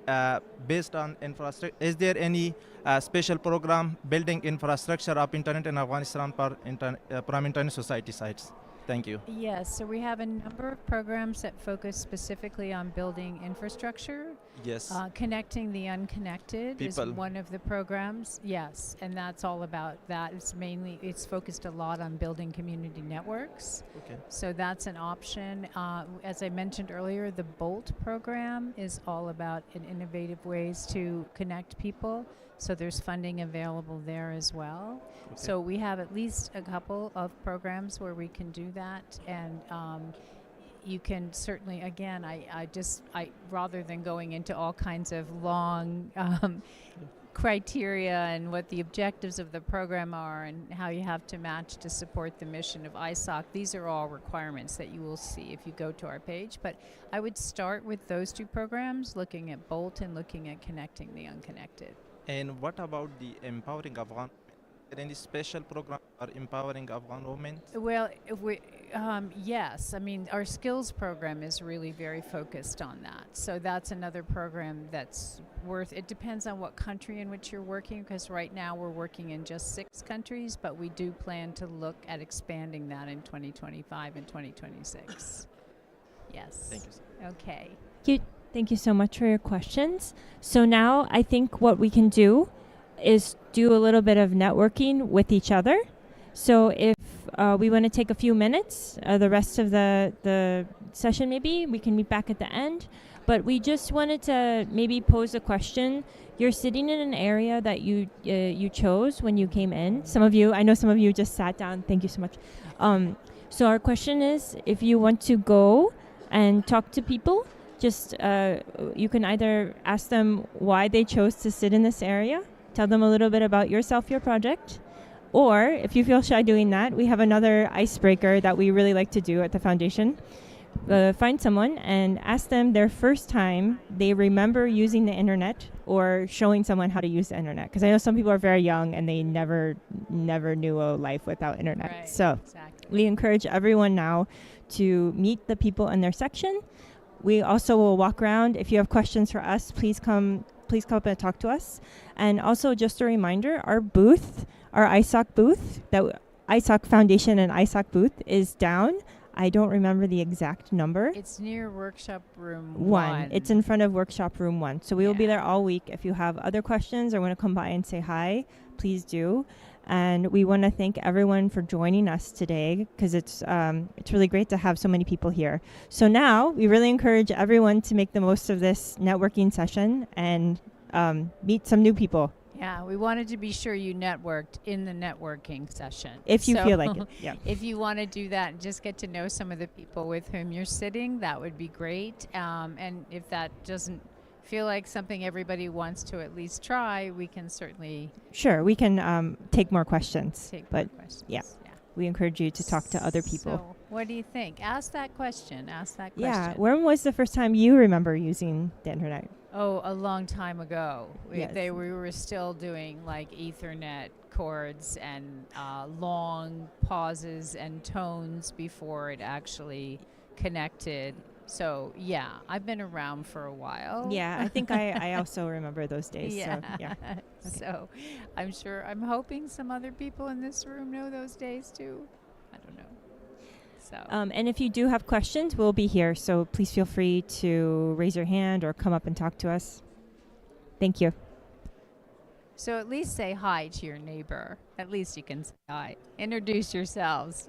based on infrastructure, is there any special program building infrastructure of internet in Afghanistan from Internet Society sides? Thank you. Yes, so we have a number of programs that focus specifically on building infrastructure. Yes. Connecting the unconnected People. is one of the programs. Yes, and that's all about that. It's focused a lot on building community networks. Okay. So that's an option. As I mentioned earlier, the BOLT program is all about innovative ways to connect people. So there's funding available there as well. Okay. So we have at least a couple of programs where we can do that. And you can certainly, again, I rather than going into all kinds of long criteria and what the objectives of the program are and how you have to match to support the mission of ISOC, these are all requirements that you will see if you go to our page. But I would start with those two programs, looking at BOLT and looking at connecting the unconnected. And what about the empowering Afghan? Is there any special program for empowering Afghan women? Well, yes. I mean, our skills program is really very focused on that. So that's another program that's it depends on what country in which you're working, because right now we're working in just 6 countries, but we do plan to look at expanding that in 2025 and 2026. Yes. Thank you. Okay. Thank you so much for your questions. So now I think what we can do is do a little bit of networking with each other. So if we want to take a few minutes, the rest of the session maybe, we can meet back at the end. But we just wanted to maybe pose a question. You're sitting in an area that you chose when you came in. I know some of you just sat down. Thank you so much. So our question is, if you want to go and talk to people, just you can either ask them why they chose to sit in this area, tell them a little bit about yourself, your project, or if you feel shy doing that, we have another icebreaker that we really like to do at the foundation. Find someone and ask them their first time they remember using the internet or showing someone how to use the internet. Because I know some people are very young and they never knew a life without internet. Right, So exactly. we encourage everyone now to meet the people in their section. We also will walk around. If you have questions for us, please come up and talk to us. And also just a reminder, our booth, our ISOC booth, that ISOC Foundation and ISOC booth is down. I don't remember the exact number. It's near workshop room 1. It's in front of workshop room 1. So we will be there all week. If you have other questions or want to come by and say hi, please do. And we want to thank everyone for joining us today because it's really great to have so many people here. So now we really encourage everyone to make the most of this networking session and meet some new people. Yeah, we wanted to be sure you networked in the networking session. If you feel like it, yeah. If you want to do that and just get to know some of the people with whom you're sitting, that would be great. And if that doesn't feel like something everybody wants to at least try, we can certainly... Sure, we can take more questions. More questions. Yeah, we encourage you to talk to other people. So what do you think? Ask that question. Yeah, when was the first time you remember using the internet? Oh, a long time ago. Yes. We were still doing like Ethernet cords and long pauses and tones before it actually connected. So yeah, I've been around for a while. Yeah, I think I also remember those days. Yeah. So, yeah. Okay. So I'm hoping some other people in this room know those days too. I don't know. So. And if you do have questions, we'll be here. So please feel free to raise your hand or come up and talk to us. Thank you. So at least say hi to your neighbor. At least you can say hi. Introduce yourselves.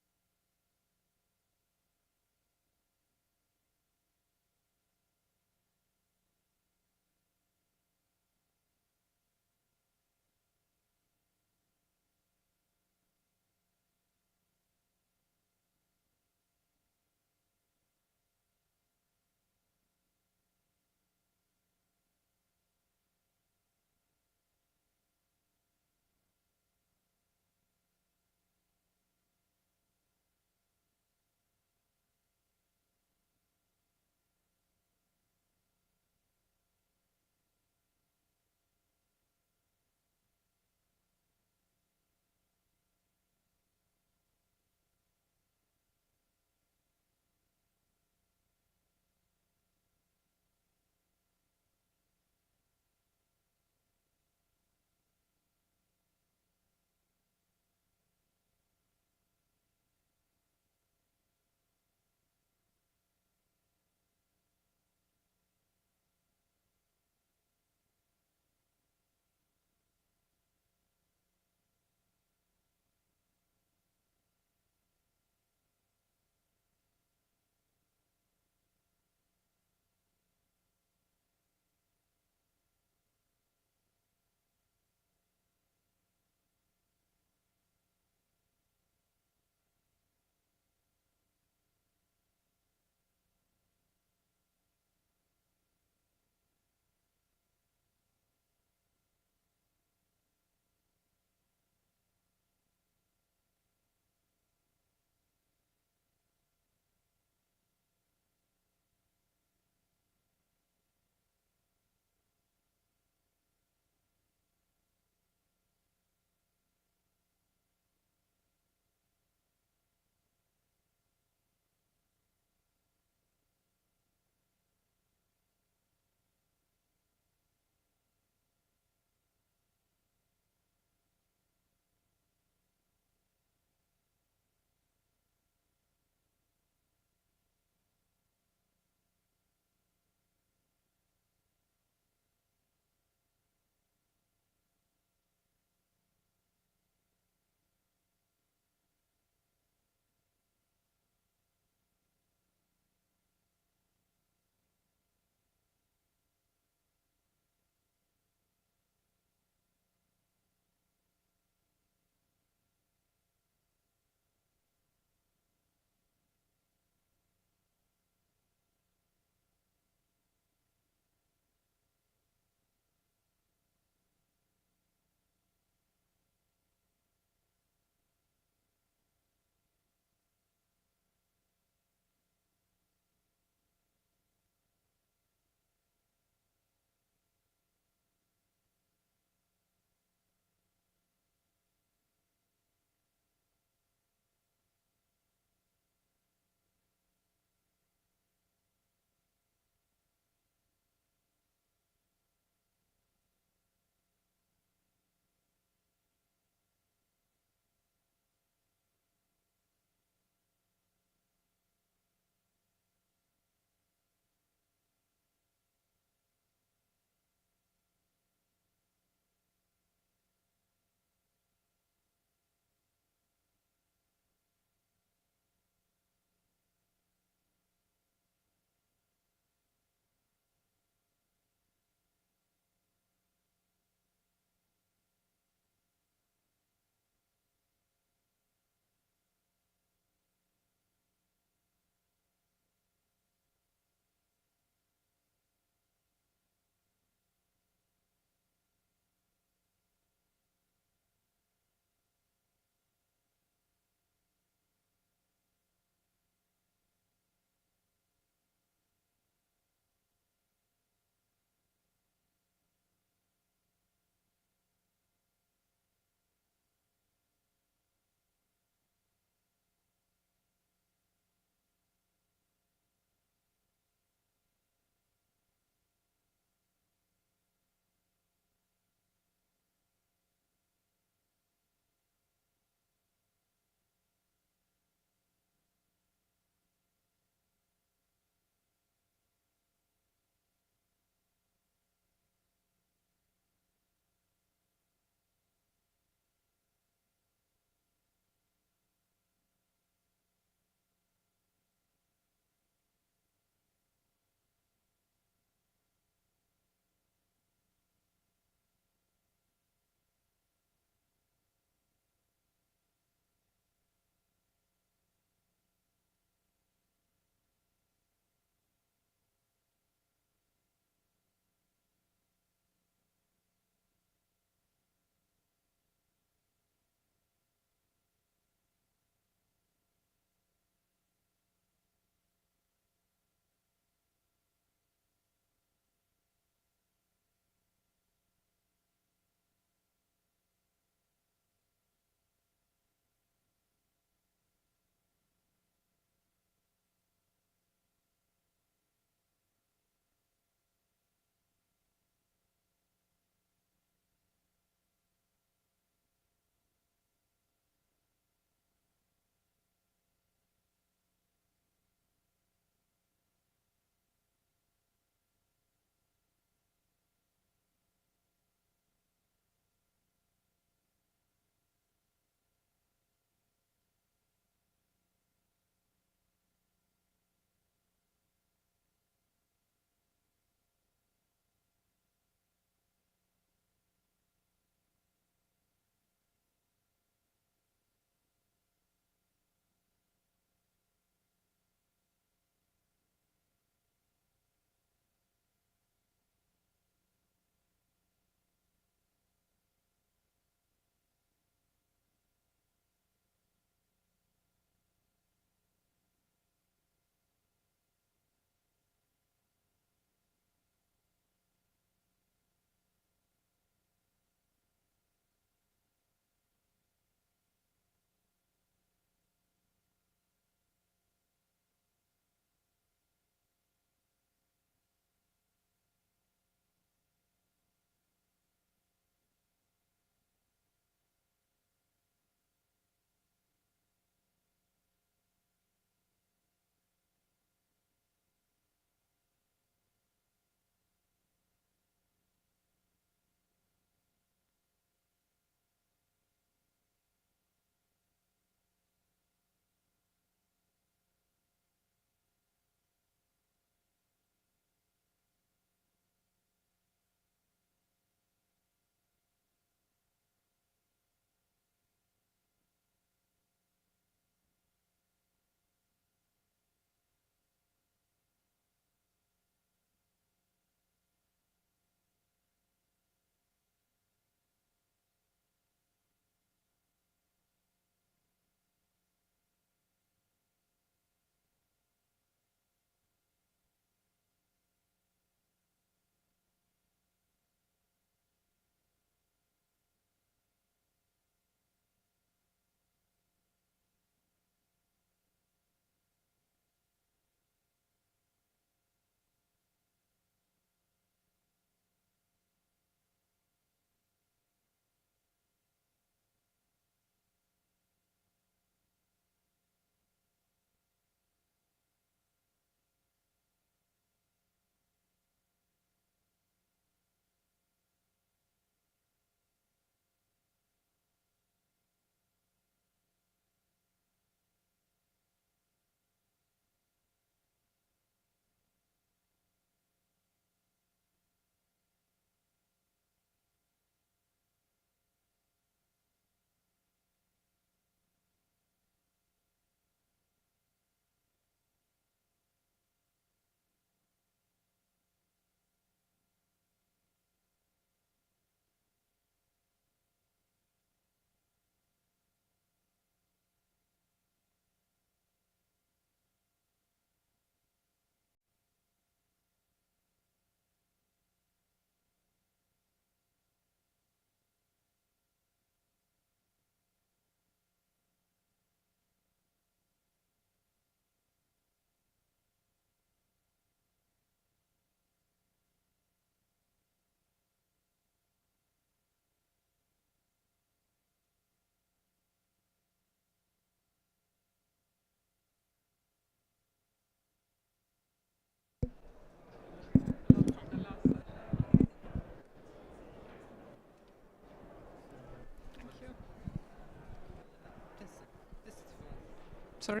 Sorry?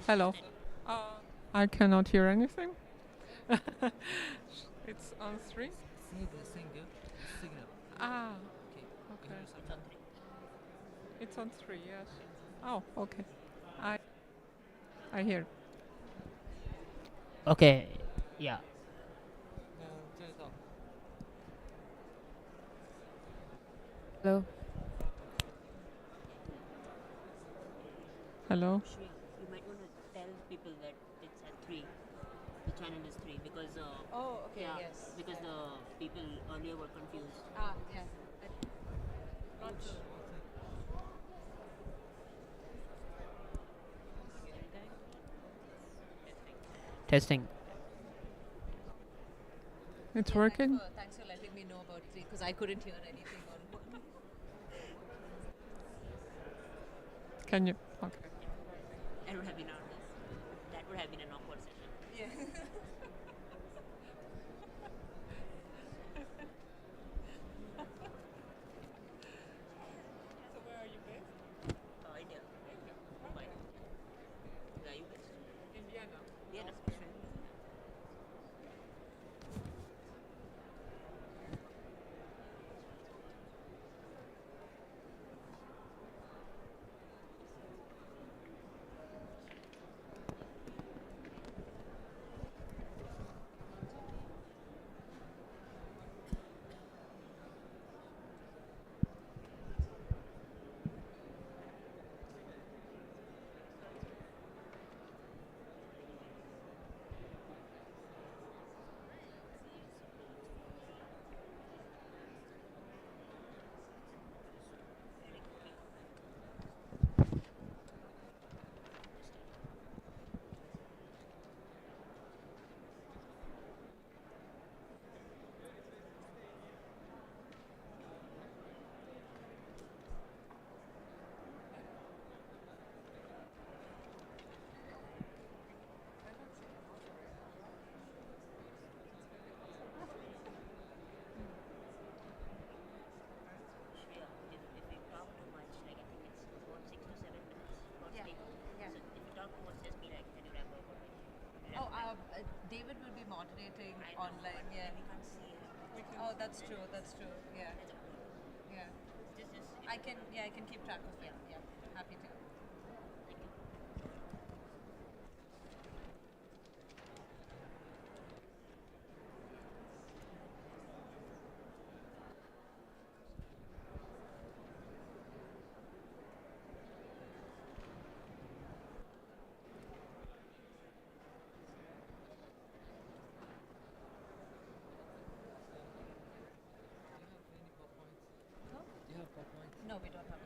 Hello. I cannot hear anything. It's on 3? Single. Ah, okay. It's on 3, yes. Oh, okay. I hear. Okay, yeah. Hello. Hello. You might want to tell people that it's at 3. The channel is 3 because Yes. because the people earlier were confused. Yeah. Not sure. Testing. It's working? Thanks for letting me know about 3 because I couldn't hear anything on 1. Can you? Okay. That would have been that would have been an awkward session. Yeah. So where are you based? India. Mumbai. Where are you based? Indiana. Indiana. David will be moderating online. Yeah. Oh, that's true. That's true. Yeah. Yeah. I can keep track of it. Yeah. Happy to. No, we don't have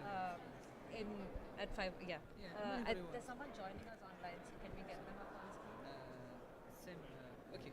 a in at 5. Yeah. There's someone joining us online. So can we get them up on screen? Okay.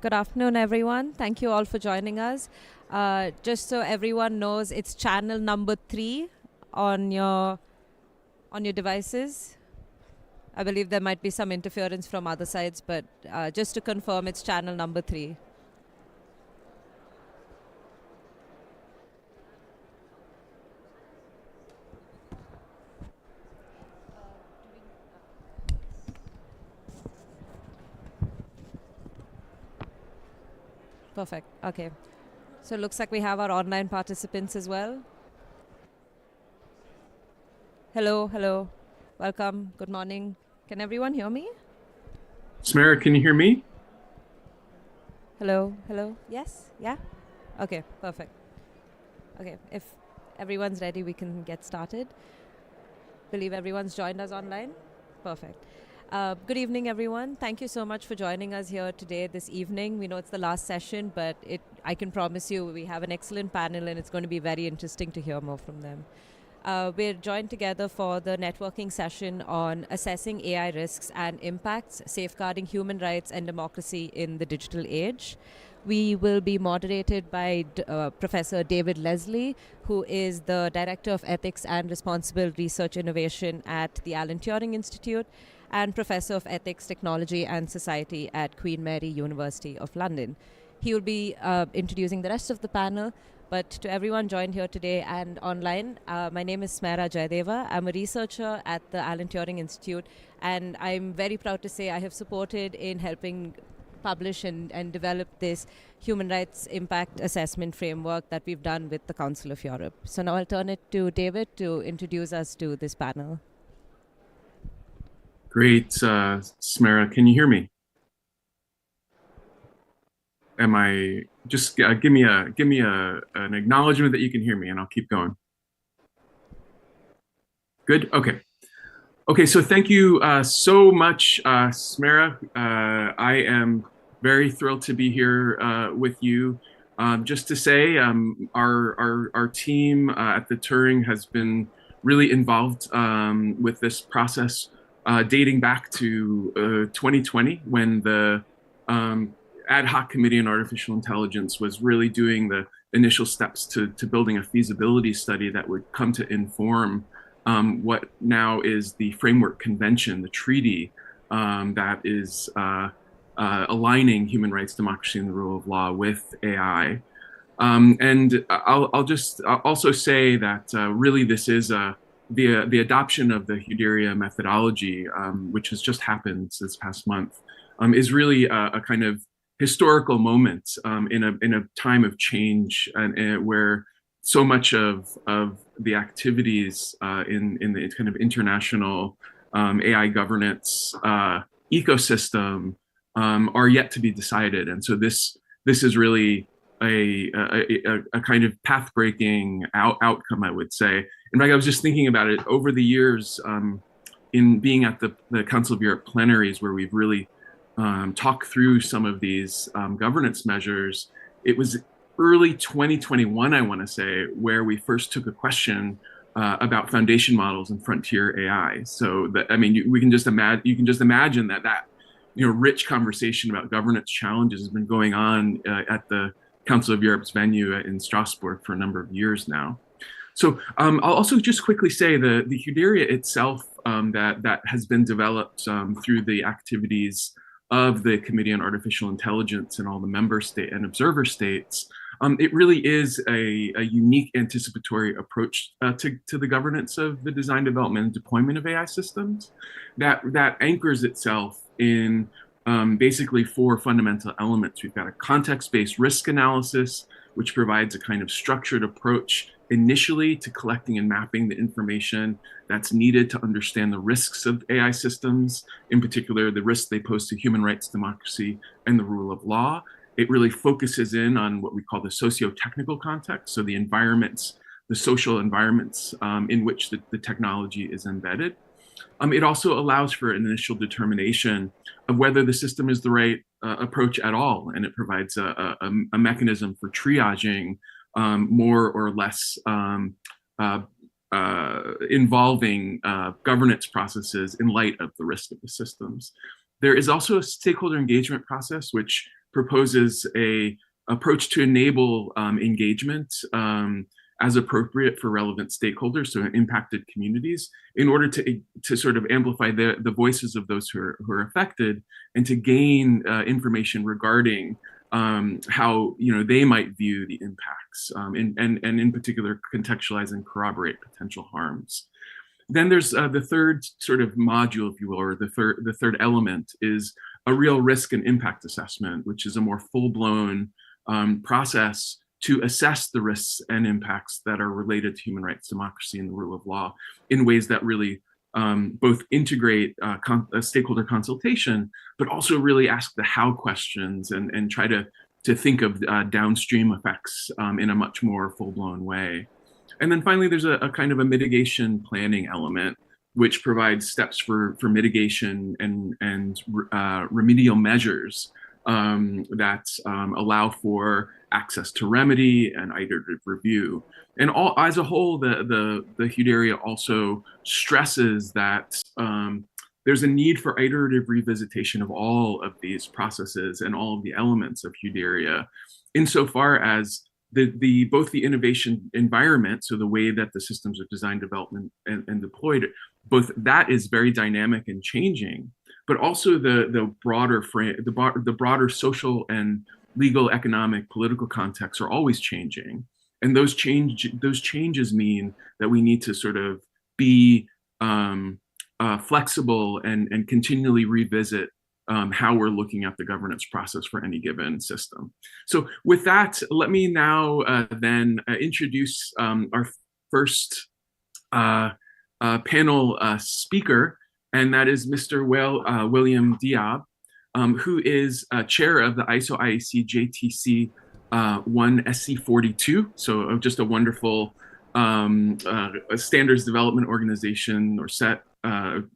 Good afternoon, everyone. Thank you all for joining us. Just so everyone knows, it's channel number 3 on your devices. I believe there might be some interference from other sides, but just to confirm, it's channel number 3. Perfect. Okay. So it looks like we have our online participants as well. Hello. Welcome. Good morning. Can everyone hear me? Samara, can you hear me? Hello. Yes? Yeah? Okay, perfect. Okay, if everyone's ready, we can get started. Believe everyone's joined us online. Perfect. Good evening, everyone. Thank you so much for joining us here today, this evening. We know it's the last session, but I can promise you we have an excellent panel, and it's going to be very interesting to hear more from them. We're joined together for the networking session on assessing AI risks and impacts, safeguarding human rights and democracy in the digital age. We will be moderated by Professor David Leslie, who is the Director of Ethics and Responsible Research Innovation at the Alan Turing Institute and Professor of Ethics, Technology and Society at Queen Mary University of London. He will be introducing the rest of the panel. But to everyone joined here today and online, my name is Smera Jayadeva. I'm a researcher at the Alan Turing Institute, and I'm very proud to say I have supported in helping publish and develop this human rights impact assessment framework that we've done with the Council of Europe. So now I'll turn it to David to introduce us to this panel. Great, Smera, can you hear me? Am I just give me an acknowledgement that you can hear me, and I'll keep going. Good. Okay. Okay. So thank you so much, Smera. I am very thrilled to be here with you. Just to say, our team at the Turing has been really involved with this process dating back to 2020, when the Ad hoc Committee on Artificial Intelligence was really doing the initial steps to building a feasibility study that would come to inform what now is the Framework Convention, the treaty that is aligning human rights, democracy, and the rule of law with AI. And I'll just also say that really this is the adoption of the Huderia methodology, which has just happened this past month, is really a kind of historical moment in a time of change, and where so much of the activities in the kind of international AI governance ecosystem are yet to be decided. And so this is really a kind of path-breaking outcome, I would say. In fact, I was just thinking about it over the years in being at the Council of Europe plenaries, where we've really talk through some of these governance measures. It was early 2021, I want to say, where we first took a question about foundation models and frontier AI. So that, I mean, you can just imagine that rich conversation about governance challenges has been going on at the Council of Europe's venue in Strasbourg for a number of years now. So I'll also just quickly say the Huderia itself that has been developed through the activities of the Committee on Artificial Intelligence and all the member state and observer states, it really is a unique anticipatory approach to the governance of the design, development, and deployment of AI systems that anchors itself in basically four fundamental elements. We've got a context-based risk analysis, which provides a kind of structured approach initially to collecting and mapping the information that's needed to understand the risks of AI systems, in particular, the risks they pose to human rights, democracy, and the rule of law. It really focuses in on what we call the socio-technical context, so the environments, the social environments in which the technology is embedded. It also allows for an initial determination of whether the system is the right approach at all, and it provides a mechanism for triaging more or less involving governance processes in light of the risk of the systems. There is also a stakeholder engagement process, which proposes a approach to enable engagement as appropriate for relevant stakeholders, so impacted communities, in order to sort of amplify the voices of those who are affected, and to gain information regarding how they might view the impacts, and in particular contextualize and corroborate potential harms. Then there's the third sort of module, if you will, or the third element is a real risk and impact assessment, which is a more full-blown process to assess the risks and impacts that are related to human rights, democracy, and the rule of law in ways that really both integrate stakeholder consultation, but also really ask the how questions and try to think of downstream effects in a much more full-blown way. And then finally, there's a kind of a mitigation planning element, which provides steps for mitigation and remedial measures that allow for access to remedy and iterative review. And all as a whole, the HUD area also stresses that there's a need for iterative revisitation of all of these processes and all of the elements of HUD area, insofar as both the innovation environment, so the way that the systems are designed, developed, and deployed, both that is very dynamic and changing, but also the broader frame, the broader social and legal, economic, political contexts are always changing, and those changes mean that we need to sort of be flexible and continually revisit how we're looking at the governance process for any given system. So with that, let me now then introduce our first panel speaker, and that is Mr. William Diab, who is chair of the ISO IEC JTC 1 SC42. So just a wonderful standards development organization or set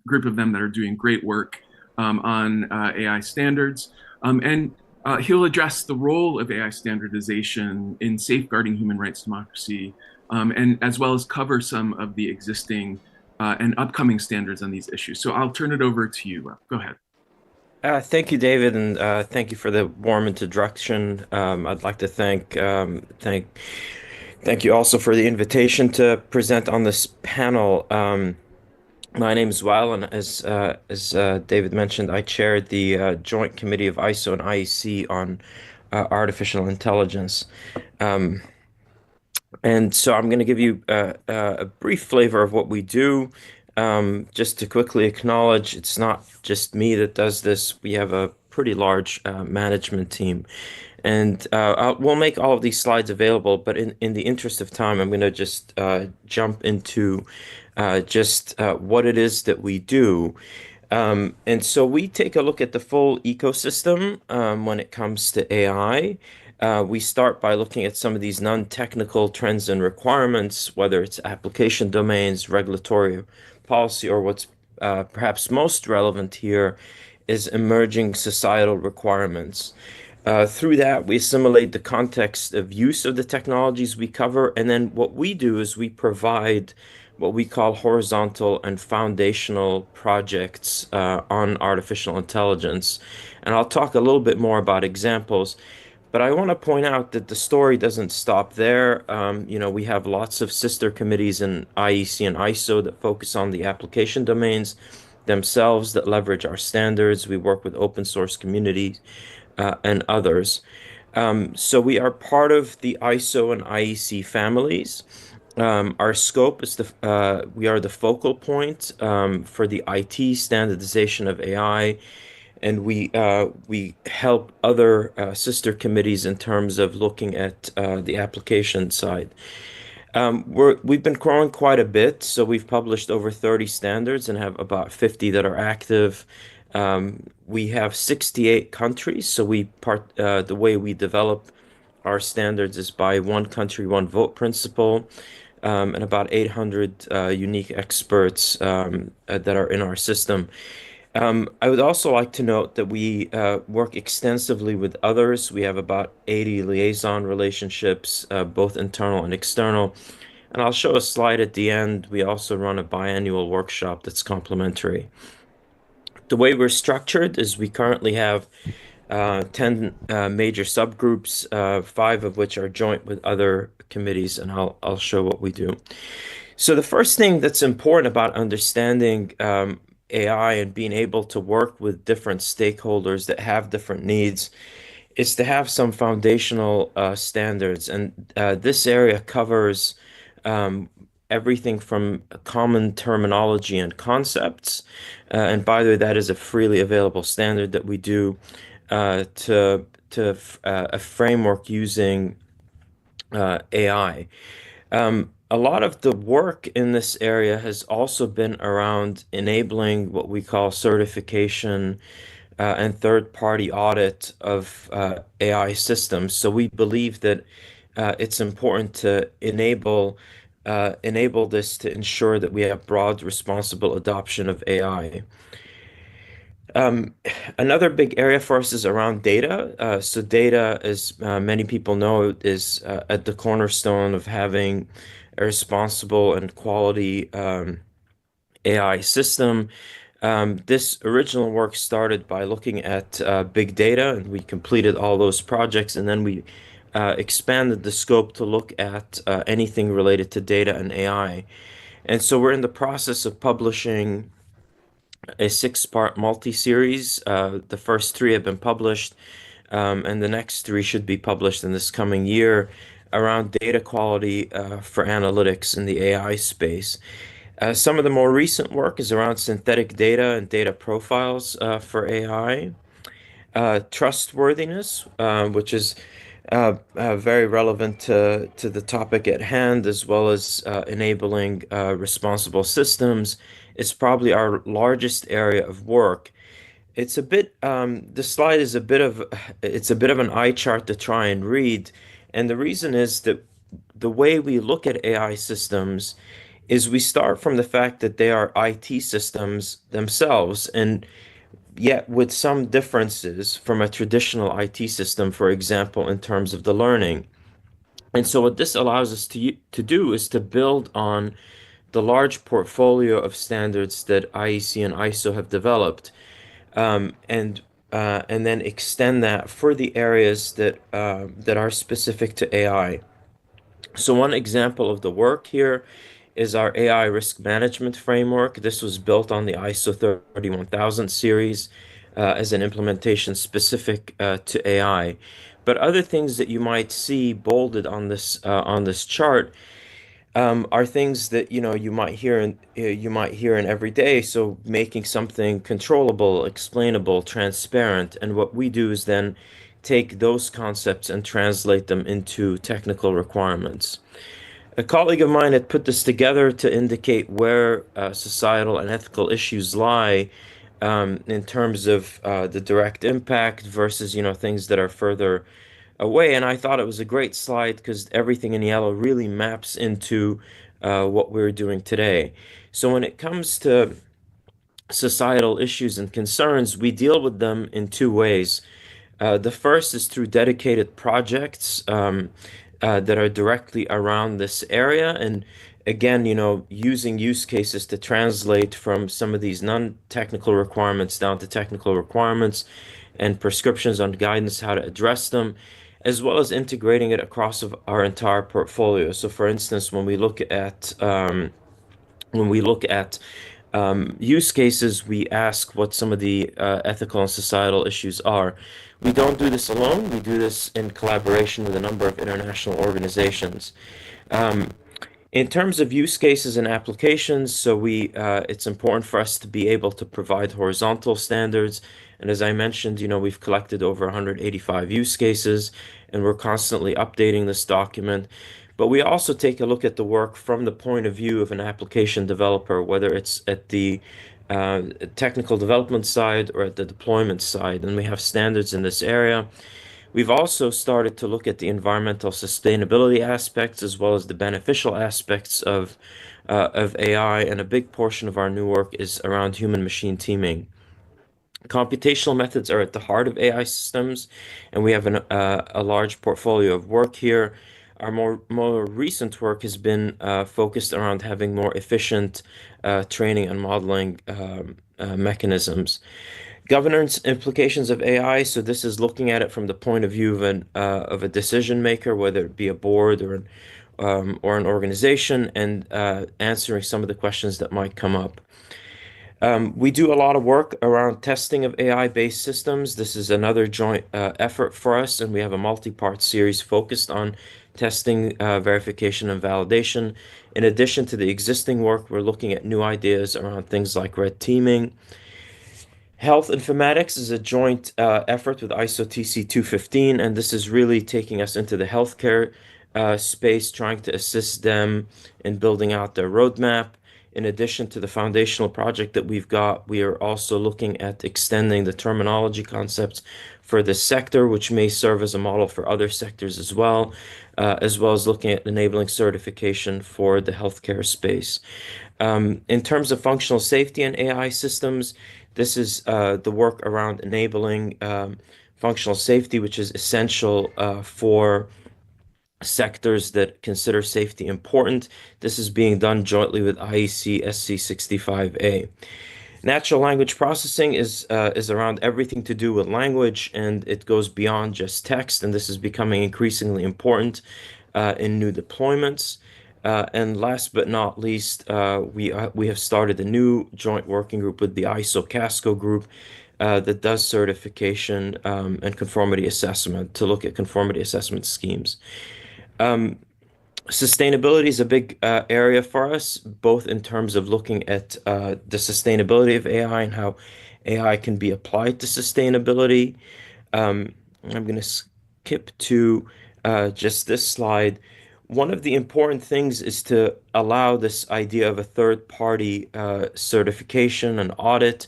group of them that are doing great work on AI standards. And he'll address the role of AI standardization in safeguarding human rights, democracy, and as well as cover some of the existing and upcoming standards on these issues. So I'll turn it over to you. Go ahead. Thank you, David, and thank you for the warm introduction. I'd like to thank you also for the invitation to present on this panel. My name is Wael, and as David mentioned, I chair the Joint Committee of ISO and IEC on artificial intelligence. And so I'm going to give you a brief flavor of what we do. Just to quickly acknowledge, it's not just me that does this. We have a pretty large management team. And we'll make all of these slides available, but in the interest of time, I'm going to just jump into just what it is that we do. And so we take a look at the full ecosystem when it comes to AI. We start by looking at some of these non-technical trends and requirements, whether it's application domains, regulatory policy, or what's perhaps most relevant here is emerging societal requirements. Through that, we assimilate the context of use of the technologies we cover, and then what we do is we provide what we call horizontal and foundational projects on artificial intelligence. And I'll talk a little bit more about examples, but I want to point out that the story doesn't stop there. We have lots of sister committees in IEC and ISO that focus on the application domains themselves that leverage our standards. We work with open source communities and others. So we are part of the ISO and IEC families. Our scope is we are the focal point for the IT standardization of AI, and we help other sister committees in terms of looking at the application side. We've been growing quite a bit, so we've published over 30 standards and have about 50 that are active. We have 68 countries, so the way we develop our standards is by one country, one vote principle, and about 800 unique experts that are in our system. I would also like to note that we work extensively with others. We have about 80 liaison relationships, both internal and external. And I'll show a slide at the end. We also run a biannual workshop that's complimentary. The way we're structured is we currently have 10 major subgroups, 5 of which are joint with other committees, and I'll show what we do. So the first thing that's important about understanding AI and being able to work with different stakeholders that have different needs is to have some foundational standards. And this area covers everything from common terminology and concepts. And by the way, that is a freely available standard that we do to a framework using AI. A lot of the work in this area has also been around enabling what we call certification and third-party audit of AI systems. So we believe that it's important to enable this to ensure that we have broad, responsible adoption of AI. Um, Another big area for us is around data. So data, as many people know, is at the cornerstone of having a responsible and quality AI system. This original work started by looking at big data, and we completed all those projects, and then we expanded the scope to look at anything related to data and AI. And so we're in the process of publishing a 6-part multi-series. The first 3 have been published, and the next 3 should be published in this coming year around data quality for analytics in the AI space. Some of the more recent work is around synthetic data and data profiles for AI. Trustworthiness, which is very relevant to the topic at hand, as well as enabling responsible systems, is probably our largest area of work. It's a bit, the slide is a bit of, it's a bit of an eye chart to try and read. And the reason is that the way we look at AI systems is we start from the fact that they are IT systems themselves, and yet with some differences from a traditional IT system, for example, in terms of the learning. And so what this allows us to do is to build on the large portfolio of standards that IEC and ISO have developed, and then extend that for the areas that are specific to AI. So one example of the work here is our AI risk management framework. This was built on the ISO 31000 series as an implementation specific to AI. But other things that you might see bolded on this chart are things that you might hear in every day. So making something controllable, explainable, transparent, and what we do is then take those concepts and translate them into technical requirements. A colleague of mine had put this together to indicate where societal and ethical issues lie in terms of the direct impact versus things that are further away. And I thought it was a great slide because everything in yellow really maps into what we're doing today. So when it comes to societal issues and concerns, we deal with them in 2 ways. The first is through dedicated projects that are directly around this area. And again, using use cases to translate from some of these non-technical requirements down to technical requirements and prescriptions on guidance how to address them, as well as integrating it across our entire portfolio. So for instance, when we look at use cases, we ask what some of the ethical and societal issues are. We don't do this alone. We do this in collaboration with a number of international organizations. In terms of use cases and applications, so it's important for us to be able to provide horizontal standards. And as I mentioned, we've collected over 185 use cases, and we're constantly updating this document. But we also take a look at the work from the point of view of an application developer, whether it's at the technical development side or at the deployment side, and we have standards in this area. We've also started to look at the environmental sustainability aspects as well as the beneficial aspects of AI, and a big portion of our new work is around human-machine teaming. Computational methods are at the heart of AI systems, and we have a large portfolio of work here. Our more recent work has been focused around having more efficient training and modeling mechanisms. Governance implications of AI. So this is looking at it from the point of view of a decision maker, whether it be a board or an organization, and answering some of the questions that might come up. We do a lot of work around testing of AI-based systems. This is another joint effort for us, and we have a multi-part series focused on testing, verification, and validation. In addition to the existing work, we're looking at new ideas around things like red teaming. Health informatics is a joint effort with ISO TC 215, and this is really taking us into the healthcare space, trying to assist them in building out their roadmap. In addition to the foundational project that we've got, we are also looking at extending the terminology concepts for this sector, which may serve as a model for other sectors as well as looking at enabling certification for the healthcare space. In terms of functional safety and AI systems, This is the work around enabling functional safety, which is essential for sectors that consider safety important. This is being done jointly with IEC SC65A. Natural language processing is around everything to do with language, and it goes beyond just text, and this is becoming increasingly important in new deployments. And last but not least, we have started a new joint working group with the ISO Casco group that does certification and conformity assessment to look at conformity assessment schemes. Sustainability is a big area for us, both in terms of looking at the sustainability of AI and how AI can be applied to sustainability. I'm going to skip to just this slide. One of the important things is to allow this idea of a third-party certification and audit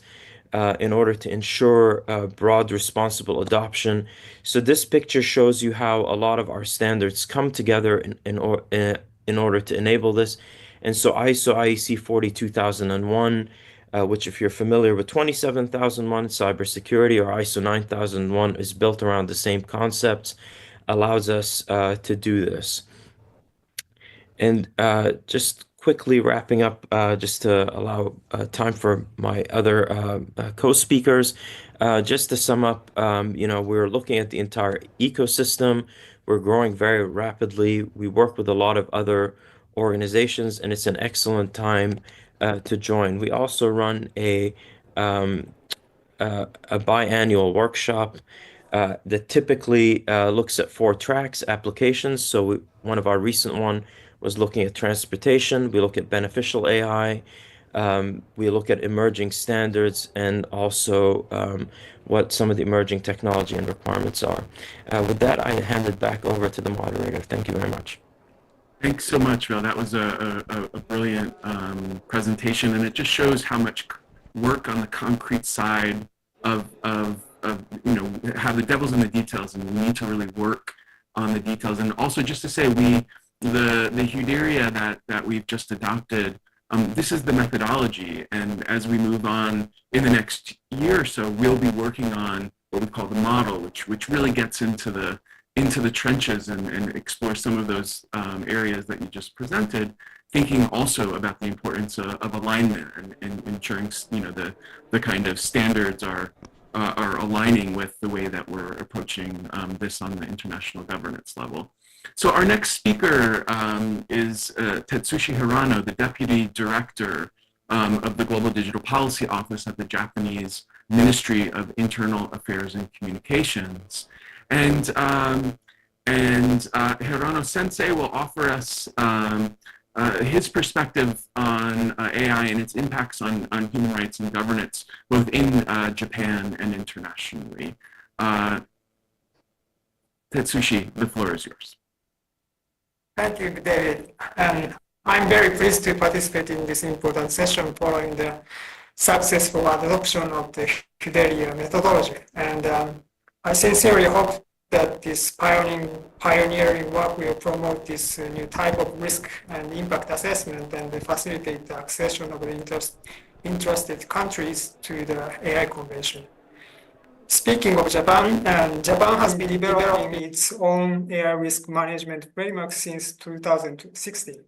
in order to ensure broad responsible adoption. So this picture shows you how a lot of our standards come together in order to enable this. And so ISO IEC 42001, which if you're familiar with 27001 cybersecurity, or ISO 9001 is built around the same concepts, allows us to do this. And just quickly wrapping up, just to allow time for my other co-speakers, just to sum up, we're looking at the entire ecosystem. We're growing very rapidly. We work with a lot of other organizations, and it's an excellent time to join. We also run a biannual workshop that typically looks at 4 tracks, applications. So one of our recent one was looking at transportation. We look at beneficial AI. We look at emerging standards, and also what some of the emerging technology and requirements are. With that, I hand it back over to the moderator. Thank you very much. Thanks so much, Bill. That was a brilliant presentation, and it just shows how much work on the concrete side of how the devil's in the details, and we need to really work on the details. And also, just to say, the Huderia that we've just adopted, this is the methodology, and as we move on in the next year or so, we'll be working on what we call the model, which really gets into the trenches and explore some of those areas that you just presented, thinking also about the importance of alignment and ensuring the kind of standards are aligning with the way that we're approaching this on the international governance level. So our next speaker is Tetsushi Hirano, the Deputy Director of the Global Digital Policy Office at the Japanese Ministry of Internal Affairs and Communications. And Hirano Sensei will offer us his perspective on AI and its impacts on human rights and governance, both in Japan and internationally. Tetsushi, the floor is yours. Thank you, David. And I'm very pleased to participate in this important session following the successful adoption of the Huderia methodology. And I sincerely hope that this pioneering work will promote this new type of risk and impact assessment and facilitate the accession of the interested countries to the AI Convention. Speaking of Japan, Japan has been developing its own AI risk management framework since 2016.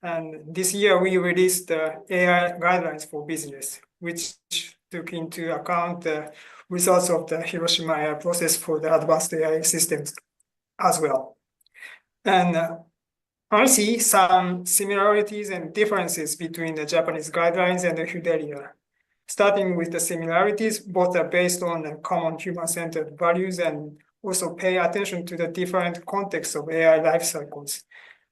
And this year we released the AI guidelines for business, which took into account the results of the Hiroshima AI process for the advanced AI systems as well. And I see some similarities and differences between the Japanese guidelines and the Huderia. Starting with the similarities, both are based on the common human-centered values and also pay attention to the different contexts of AI life cycles.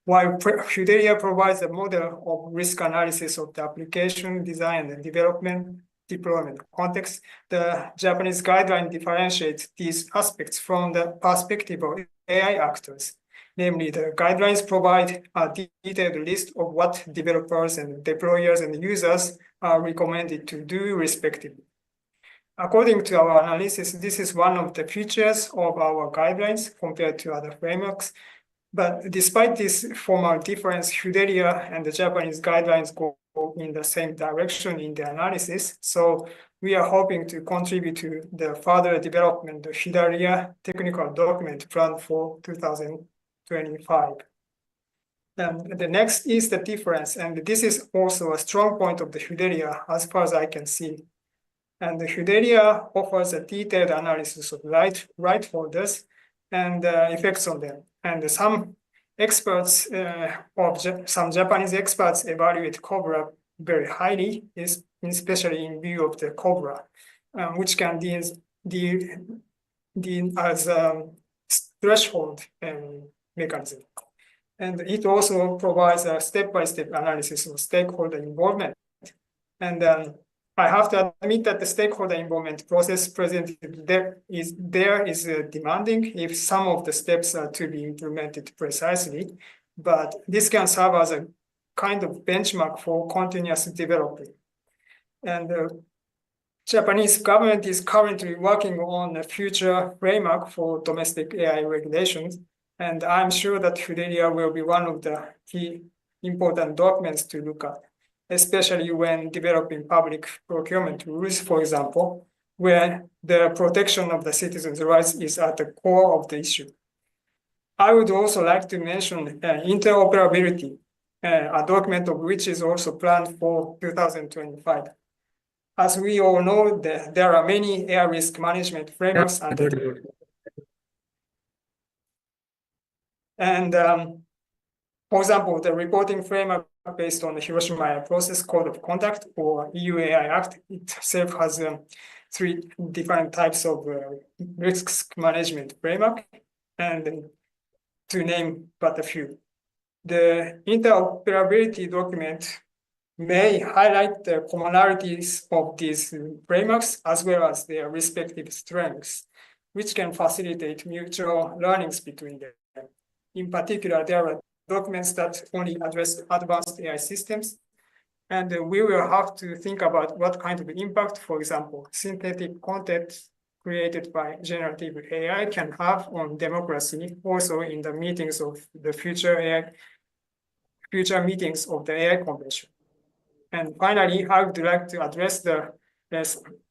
While Huderia provides a model of risk analysis of the application, design, and deployment context, the Japanese guideline differentiates these aspects from the perspective of AI actors. Namely, the guidelines provide a detailed list of what developers and deployers and users are recommended to do respectively. According to our analysis, this is one of the features of our guidelines compared to other frameworks. But despite this formal difference, Huderia and the Japanese guidelines go in the same direction in the analysis. So we are hoping to contribute to the further development of Hidaria technical document plan for 2025. And the next is the difference, and this is also a strong point of the Hidaria as far as I can see. And the Hidaria offers a detailed analysis of right holders and effects on them. And some experts, some Japanese experts evaluate COBRA very highly, especially in view of the COBRA, which can deal as a threshold mechanism. And it also provides a step-by-step analysis of stakeholder involvement. And I have to admit that the stakeholder involvement process presented there is demanding if some of the steps are to be implemented precisely, but this can serve as a kind of benchmark for continuous development. And the Japanese government is currently working on a future framework for domestic AI regulations, and I'm sure that Hidaria will be one of the key important documents to look at, especially when developing public procurement rules, for example, where the protection of the citizens' rights is at the core of the issue. I would also like to mention interoperability, a document of which is also planned for 2025. As we all know, there are many AI risk management frameworks under development. And for example, the reporting framework based on the Hiroshima AI Process Code of Conduct or EU AI Act itself has 3 different types of risk management framework, and to name but a few. The interoperability document may highlight the commonalities of these frameworks as well as their respective strengths, which can facilitate mutual learnings between them. In particular, there are documents that only address advanced AI systems, and we will have to think about what kind of impact, for example, synthetic content created by generative AI can have on democracy, also in the meetings of the future meetings of the AI Convention. And finally, I would like to address the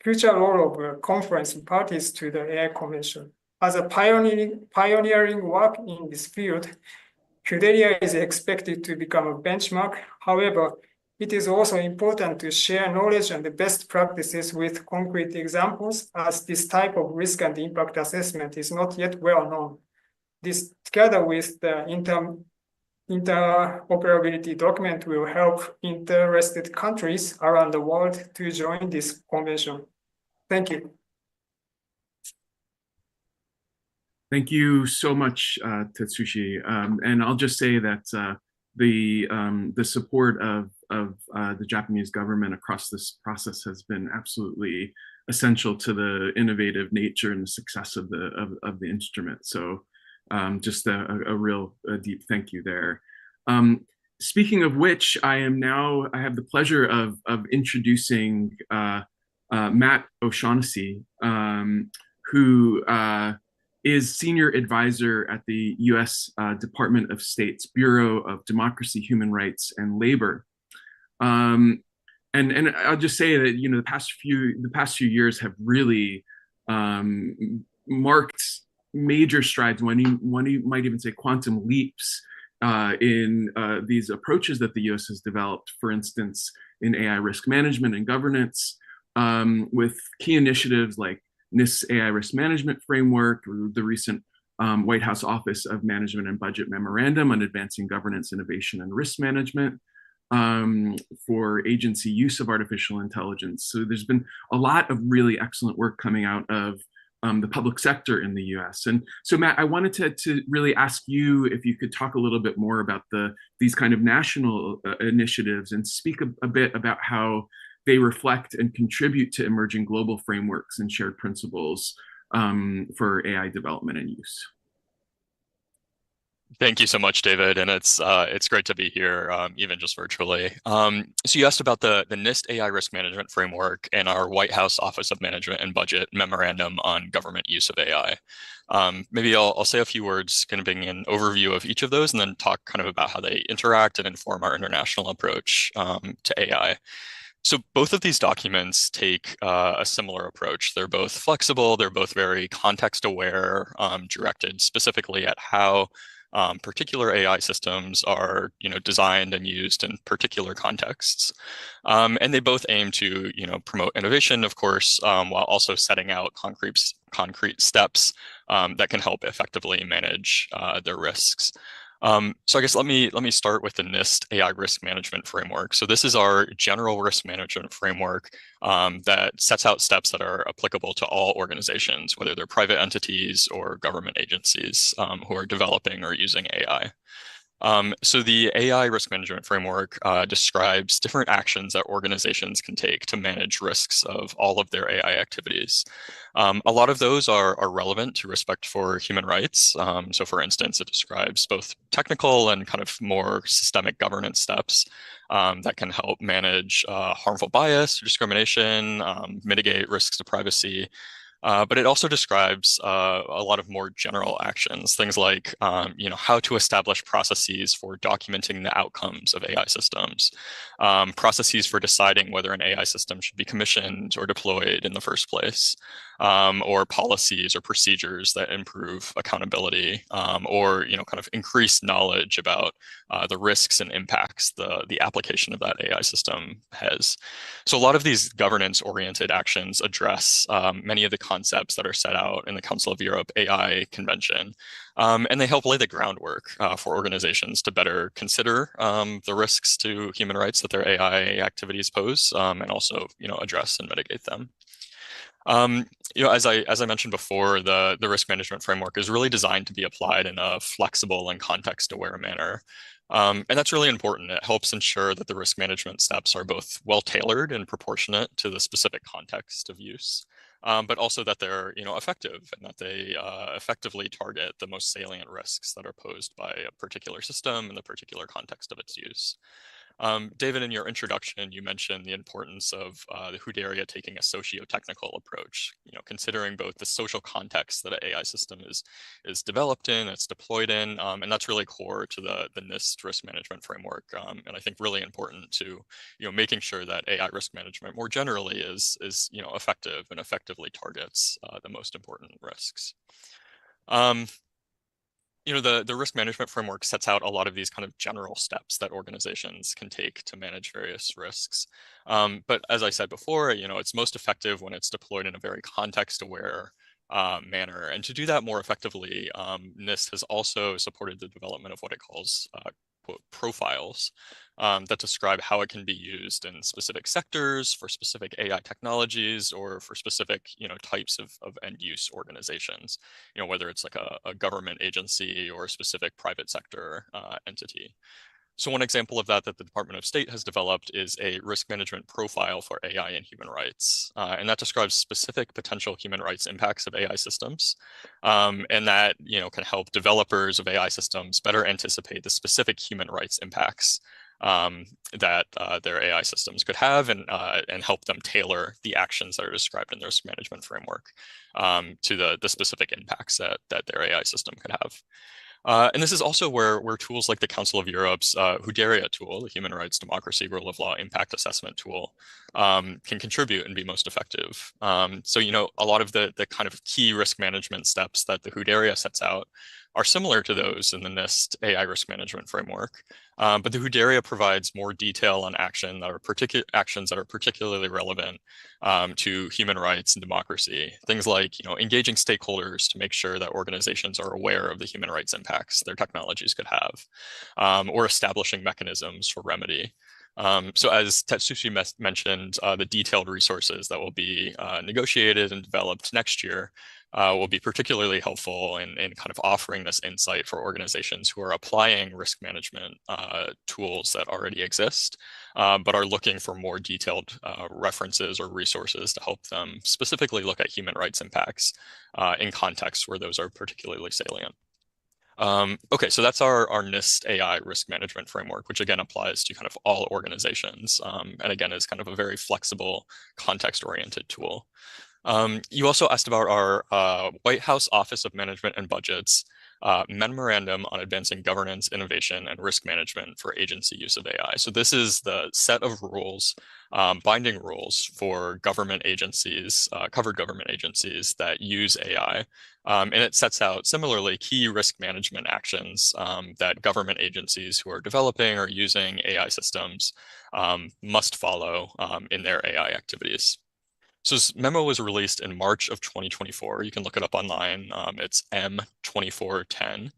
future role of conference parties to the AI Convention. As a pioneering work in this field, Hidaria is expected to become a benchmark. However, it is also important to share knowledge and the best practices with concrete examples, as this type of risk and impact assessment is not yet well known. This, together with the interoperability document, will help interested countries around the world to join this convention. Thank you. Thank you so much, Tetsushi. And I'll just say that the support of the Japanese government across this process has been absolutely essential to the innovative nature and the success of the instrument. So just a real deep thank you there. Speaking of which, I have the pleasure of introducing Matt O'Shaughnessy, who is Senior Advisor at the U.S. Department of State's Bureau of Democracy, Human Rights, and Labor. And I'll just say that the past few years have really marked major strides. One might even say quantum leaps in these approaches that the U.S. has developed. For instance, in AI risk management and governance, with key initiatives like NIST AI Risk Management Framework, or the recent White House Office of Management and Budget Memorandum on Advancing Governance, Innovation, and Risk Management for agency use of artificial intelligence. So there's been a lot of really excellent work coming out of the public sector in the US. And so, Matt, I wanted to really ask you if you could talk a little bit more about these kind of national initiatives and speak a bit about how they reflect and contribute to emerging global frameworks and shared principles for AI development and use. Thank you so much, David, and it's great to be here, even just virtually. So you asked about the NIST AI Risk Management Framework and our White House Office of Management and Budget Memorandum on Government Use of AI. Maybe I'll say a few words, kind of being an overview of each of those, and then talk kind of about how they interact and inform our international approach to AI. So both of these documents take a similar approach. They're both flexible. They're both very context aware, directed specifically at how particular AI systems are, designed and used in particular contexts. And they both aim to, promote innovation, of course, while also setting out concrete steps that can help effectively manage their risks. So I guess let me start with the NIST AI risk management framework. So this is our general risk management framework that sets out steps that are applicable to all organizations, whether they're private entities or government agencies who are developing or using AI. So the AI risk management framework describes different actions that organizations can take to manage risks of all of their AI activities. A lot of those are relevant to respect for human rights. So for instance, it describes both technical and kind of more systemic governance steps that can help manage harmful bias or discrimination, mitigate risks to privacy. But it also describes a lot of more general actions, things like how to establish processes for documenting the outcomes of AI systems, processes for deciding whether an AI system should be commissioned or deployed in the first place, or policies or procedures that improve accountability, or kind of increase knowledge about the risks and impacts the application of that AI system has. So a lot of these governance-oriented actions address many of the concepts that are set out in the Council of Europe AI Convention. And they help lay the groundwork for organizations to better consider the risks to human rights that their AI activities pose, and also, address and mitigate them. As I mentioned before, the risk management framework is really designed to be applied in a flexible and context-aware manner. And that's really important. It helps ensure that the risk management steps are both well-tailored and proportionate to the specific context of use, but also that they're effective and that they effectively target the most salient risks that are posed by a particular system in the particular context of its use. David, in your introduction, you mentioned the importance of the HUD area taking a socio-technical approach, considering both the social context that an AI system is developed in, it's deployed in, and that's really core to the NIST risk management framework, and I think really important to making sure that AI risk management more generally is effective and effectively targets the most important risks. The risk management framework sets out a lot of these kind of general steps that organizations can take to manage various risks. But as I said before, it's most effective when it's deployed in a very context-aware manner. And to do that more effectively, NIST has also supported the development of what it calls quote, profiles that describe how it can be used in specific sectors, for specific AI technologies, or for specific types of end-use organizations, whether it's like a government agency or a specific private sector entity. So one example of that the Department of State has developed is a risk management profile for AI and human rights. And that describes specific potential human rights impacts of AI systems. And that can help developers of AI systems better anticipate the specific human rights impacts that their AI systems could have, and help them tailor the actions that are described in their risk management framework to the specific impacts that their AI system could have. And this is also where tools like the Council of Europe's HUD area tool, the Human Rights, Democracy, Rule of Law Impact Assessment tool, can contribute and be most effective. So, a lot of the kind of key risk management steps that the HUD area sets out are similar to those in the NIST AI risk management framework. But the HUD area provides more detail on actions that are particularly relevant to human rights and democracy. Things like, engaging stakeholders to make sure that organizations are aware of the human rights impacts their technologies could have, or establishing mechanisms for remedy. So as Tetsushi mentioned, the detailed resources that will be negotiated and developed next year will be particularly helpful in kind of offering this insight for organizations who are applying risk management tools that already exist, but are looking for more detailed references or resources to help them specifically look at human rights impacts in contexts where those are particularly salient. Okay, so that's our NIST AI risk management framework, which again applies to kind of all organizations, and again is kind of a very flexible, context-oriented tool. You also asked about our White House Office of Management and Budgets. Memorandum on Advancing Governance, Innovation, and Risk Management for Agency Use of AI. So this is the set of rules, binding rules for government agencies, covered government agencies that use AI. And it sets out similarly key risk management actions that government agencies who are developing or using AI systems must follow in their AI activities. So this memo was released in March of 2024. You can look it up online. It's M2410.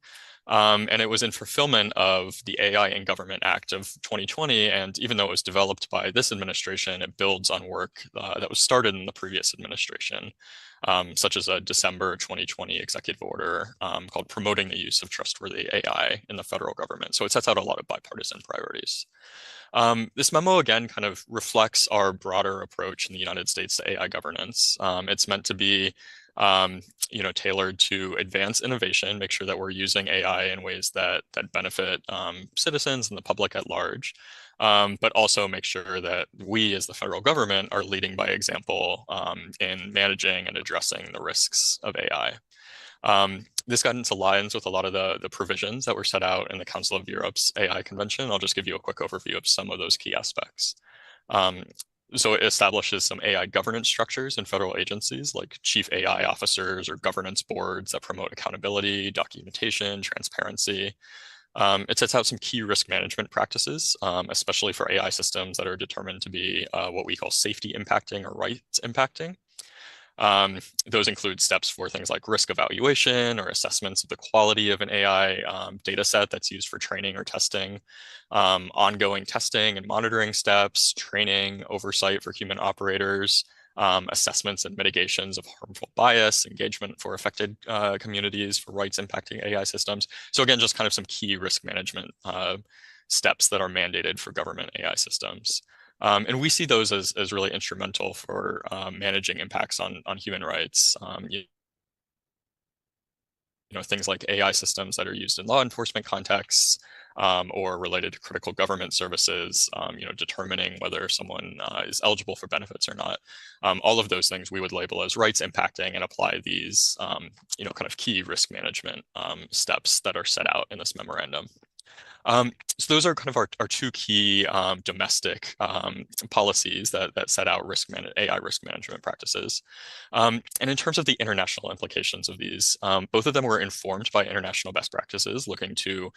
And it was in fulfillment of the AI in Government Act of 2020. And even though it was developed by this administration, it builds on work that was started in the previous administration, such as a December 2020 executive order called Promoting the Use of Trustworthy AI in the Federal Government. So it sets out a lot of bipartisan priorities. This memo, again, kind of reflects our broader approach in the United States to AI governance. It's meant to be tailored to advance innovation, make sure that we're using AI in ways that benefit citizens and the public at large, but also make sure that we as the federal government are leading by example in managing and addressing the risks of AI. This guidance aligns with a lot of the provisions that were set out in the Council of Europe's AI Convention. I'll just give you a quick overview of some of those key aspects. So it establishes some AI governance structures in federal agencies like chief AI officers or governance boards that promote accountability, documentation, transparency. It sets out some key risk management practices, especially for AI systems that are determined to be what we call safety impacting or rights impacting. Those include steps for things like risk evaluation or assessments of the quality of an AI data set that's used for training or testing, ongoing testing and monitoring steps, training, oversight for human operators, assessments and mitigations of harmful bias, engagement for affected communities for rights impacting AI systems. So again, just kind of some key risk management steps that are mandated for government AI systems. And we see those as really instrumental for managing impacts on human rights. Things like AI systems that are used in law enforcement contexts or related to critical government services, determining whether someone is eligible for benefits or not. All of those things we would label as rights impacting and apply these, kind of key risk management steps that are set out in this memorandum. So those are kind of our two key domestic policies that set out AI risk management practices. And in terms of the international implications of these, both of them were informed by international best practices, looking to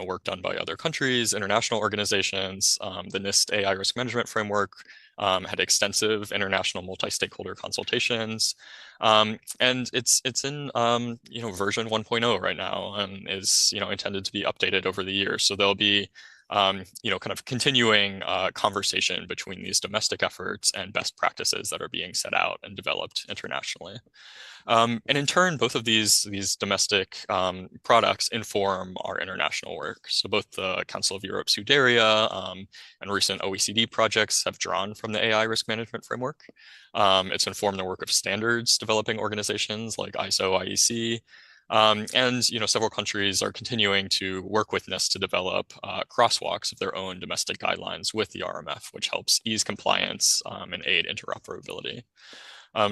work done by other countries, international organizations. The NIST AI risk management framework had extensive international multi-stakeholder consultations. And it's in version 1.0 right now and is intended to be updated over the years. So there'll be kind of continuing conversation between these domestic efforts and best practices that are being set out and developed internationally. And in turn, both of these domestic products inform our international work. So both the Council of Europe's SUDERIA and recent OECD projects have drawn from the AI risk management framework. It's informed the work of standards developing organizations like ISO, IEC, and several countries are continuing to work with NIST to develop crosswalks of their own domestic guidelines with the RMF, which helps ease compliance and aid interoperability.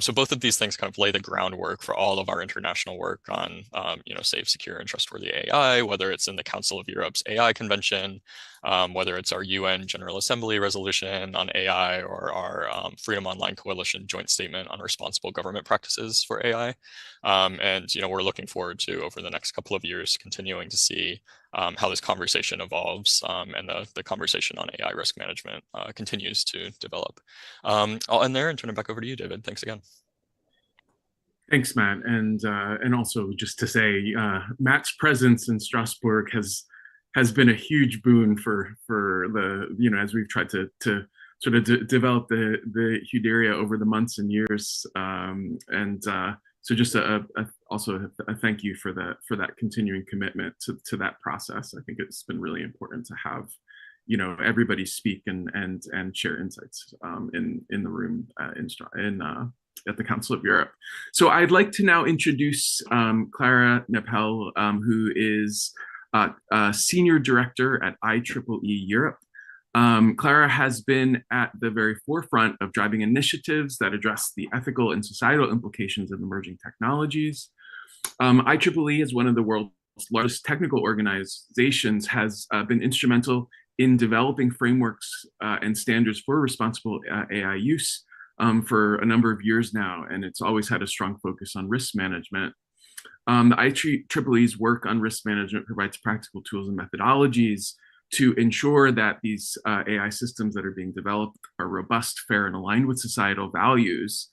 So both of these things kind of lay the groundwork for all of our international work on, safe, secure, and trustworthy AI, whether it's in the Council of Europe's AI Convention, whether it's our UN General Assembly resolution on AI or our Freedom Online Coalition joint statement on responsible government practices for AI. And we're looking forward to, over the next couple of years, continuing to see how this conversation evolves and the conversation on AI risk management continues to develop. I'll end there and turn it back over to you, David. Thanks again. Thanks, Matt. And also just to say, Matt's presence in Strasbourg has been a huge boon for the, as we've tried to sort of develop the SUDERIA over the months and years. So just also a thank you for that continuing commitment to that process. I think it's been really important to have everybody speak and share insights in the room at the Council of Europe. So I'd like to now introduce Clara Nepel, who is Senior Director at IEEE Europe. Clara has been at the very forefront of driving initiatives that address the ethical and societal implications of emerging technologies. IEEE is one of the world's largest technical organizations, has been instrumental in developing frameworks and standards for responsible AI use for a number of years now, and it's always had a strong focus on risk management. The IEEE's work on risk management provides practical tools and methodologies to ensure that these AI systems that are being developed are robust, fair, and aligned with societal values.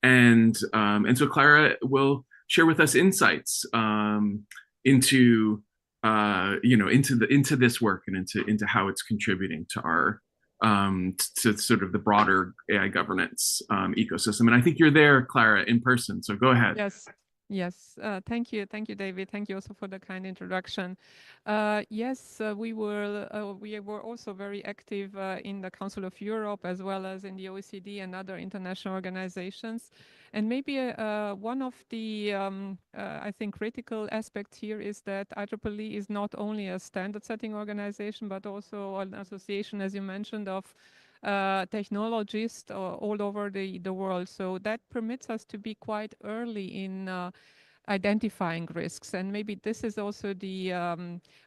And so Clara will share with us insights into into this work and into how it's contributing to our to sort of the broader AI governance ecosystem. And I think you're there, Clara, in person. So go ahead. Yes. Yes, thank you, David. Thank you also for the kind introduction. Yes, we were also very active in the Council of Europe as well as in the OECD and other international organizations. And maybe one of the I think critical aspects here is that IEEE is not only a standard-setting organization but also an association, as you mentioned, of technologists all over the world. So that permits us to be quite early in identifying risks. And maybe this is also the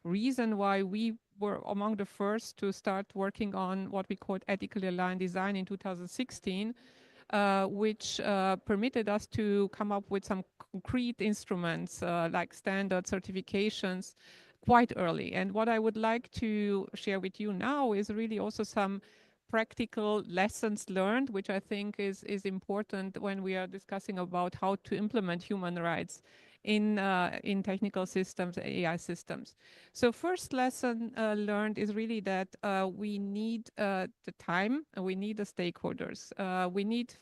reason why we were among the first to start working on what we called ethically aligned design in 2016, which permitted us to come up with some concrete instruments like standard certifications quite early. And what I would like to share with you now is really also some practical lessons learned, which I think is important when we are discussing about how to implement human rights in technical systems, AI systems. So first lesson learned is really that we need the time, and we need the stakeholders. We need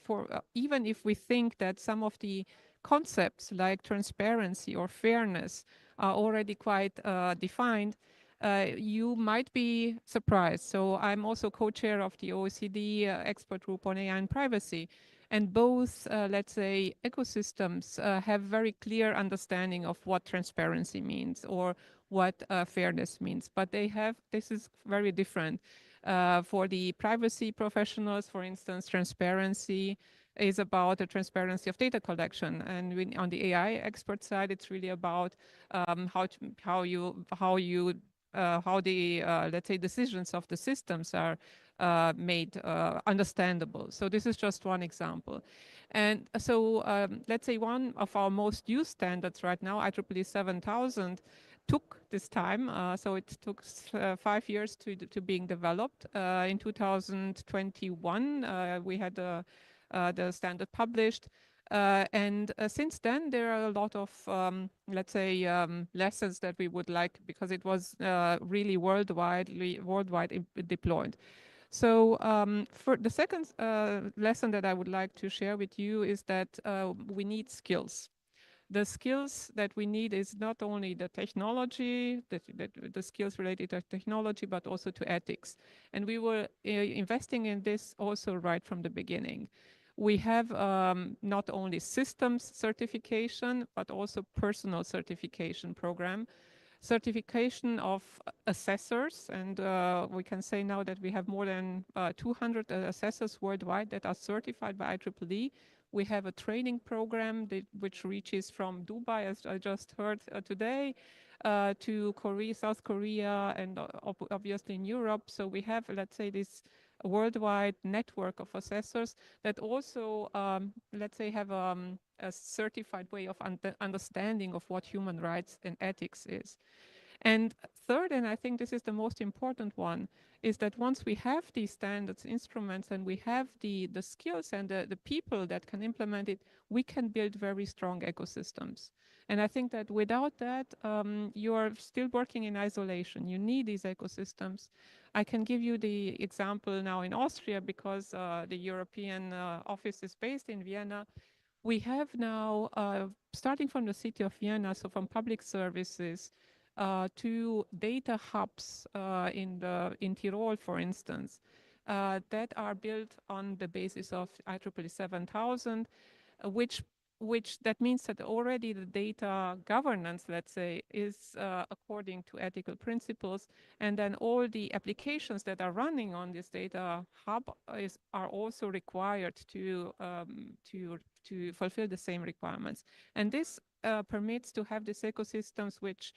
even if we think that some of the concepts like transparency or fairness are already quite defined, you might be surprised. So I'm also co-chair of the OECD expert group on AI and privacy. And both, let's say, ecosystems have very clear understanding of what transparency means or what fairness means. But this is very different. For the privacy professionals, for instance, transparency is about the transparency of data collection. And on the AI expert side, it's really about how the let's say decisions of the systems are made understandable. So this is just one example. And so let's say one of our most used standards right now, IEEE 7000, took this time. So it took 5 years to being developed. In 2021, we had the standard published. And since then, there are a lot of, let's say, lessons that we would like, because it was really worldwide deployed. So for the second lesson that I would like to share with you is that we need skills. The skills that we need is not only the technology, the skills related to technology, but also to ethics. And we were investing in this also right from the beginning. We have not only systems certification, but also personal certification program. Certification of assessors, and we can say now that we have more than 200 assessors worldwide that are certified by IEEE. We have a training program which reaches from Dubai, as I just heard today, to Korea, South Korea, and obviously in Europe. So we have, let's say, this worldwide network of assessors that also, let's say, have a certified way of understanding of what human rights and ethics is. And third, and I think this is the most important one, is that once we have these standards, instruments, and we have the skills and the people that can implement it, we can build very strong ecosystems. And I think that without that, you are still working in isolation. You need these ecosystems. I can give you the example now in Austria, because the European office is based in Vienna. We have now, starting from the city of Vienna, so from public services, to data hubs in Tyrol, for instance, that are built on the basis of IEEE 7000, which that means that already the data governance, let's say, is according to ethical principles, and then all the applications that are running on this data hub are also required to fulfill the same requirements. And this permits to have these ecosystems which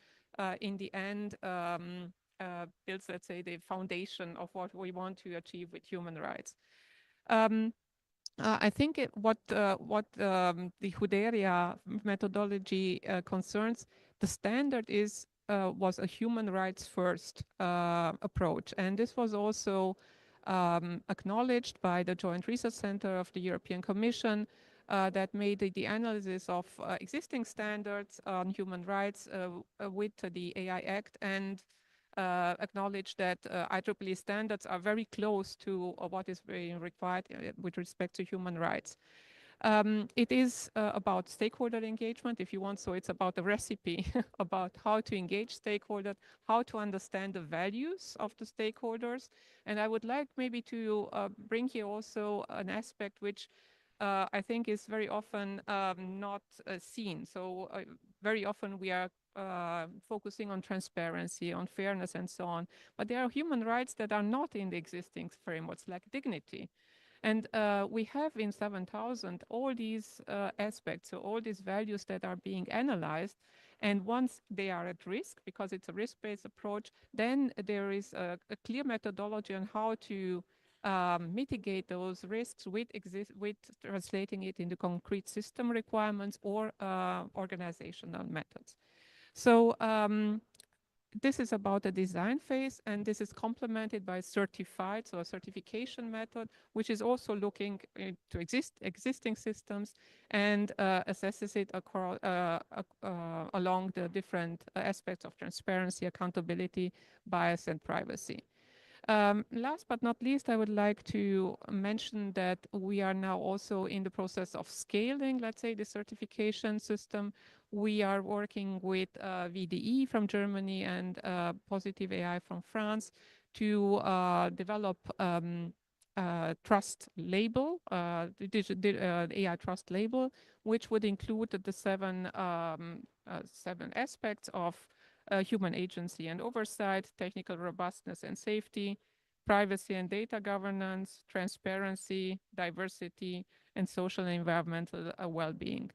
in the end builds, let's say, the foundation of what we want to achieve with human rights. I think what the Huderia methodology concerns, the standard was a human rights first approach, and this was also acknowledged by the Joint Research Center of the European Commission that made the analysis of existing standards on human rights with the AI Act, and acknowledged that IEEE standards are very close to what is being required with respect to human rights. It is about stakeholder engagement, if you want, so it's about a recipe about how to engage stakeholders, how to understand the values of the stakeholders. And I would like maybe to bring here also an aspect which I think is very often not seen. So very often we are focusing on transparency, on fairness, and so on. But there are human rights that are not in the existing frameworks, like dignity. And we have in 7000 all these aspects, so all these values that are being analyzed. And once they are at risk, because it's a risk-based approach, then there is a clear methodology on how to mitigate those risks with translating it into concrete system requirements or organizational methods. So this is about the design phase, and this is complemented by certified, so a certification method, which is also looking to existing systems and assesses it along the different aspects of transparency, accountability, bias, and privacy. Last but not least, I would like to mention that we are now also in the process of scaling, let's say, the certification system. We are working with VDE from Germany and Positive AI from France to develop trust label, the AI trust label, which would include the seven aspects of human agency and oversight, technical robustness and safety, privacy and data governance, transparency, diversity, and social and environmental well-being.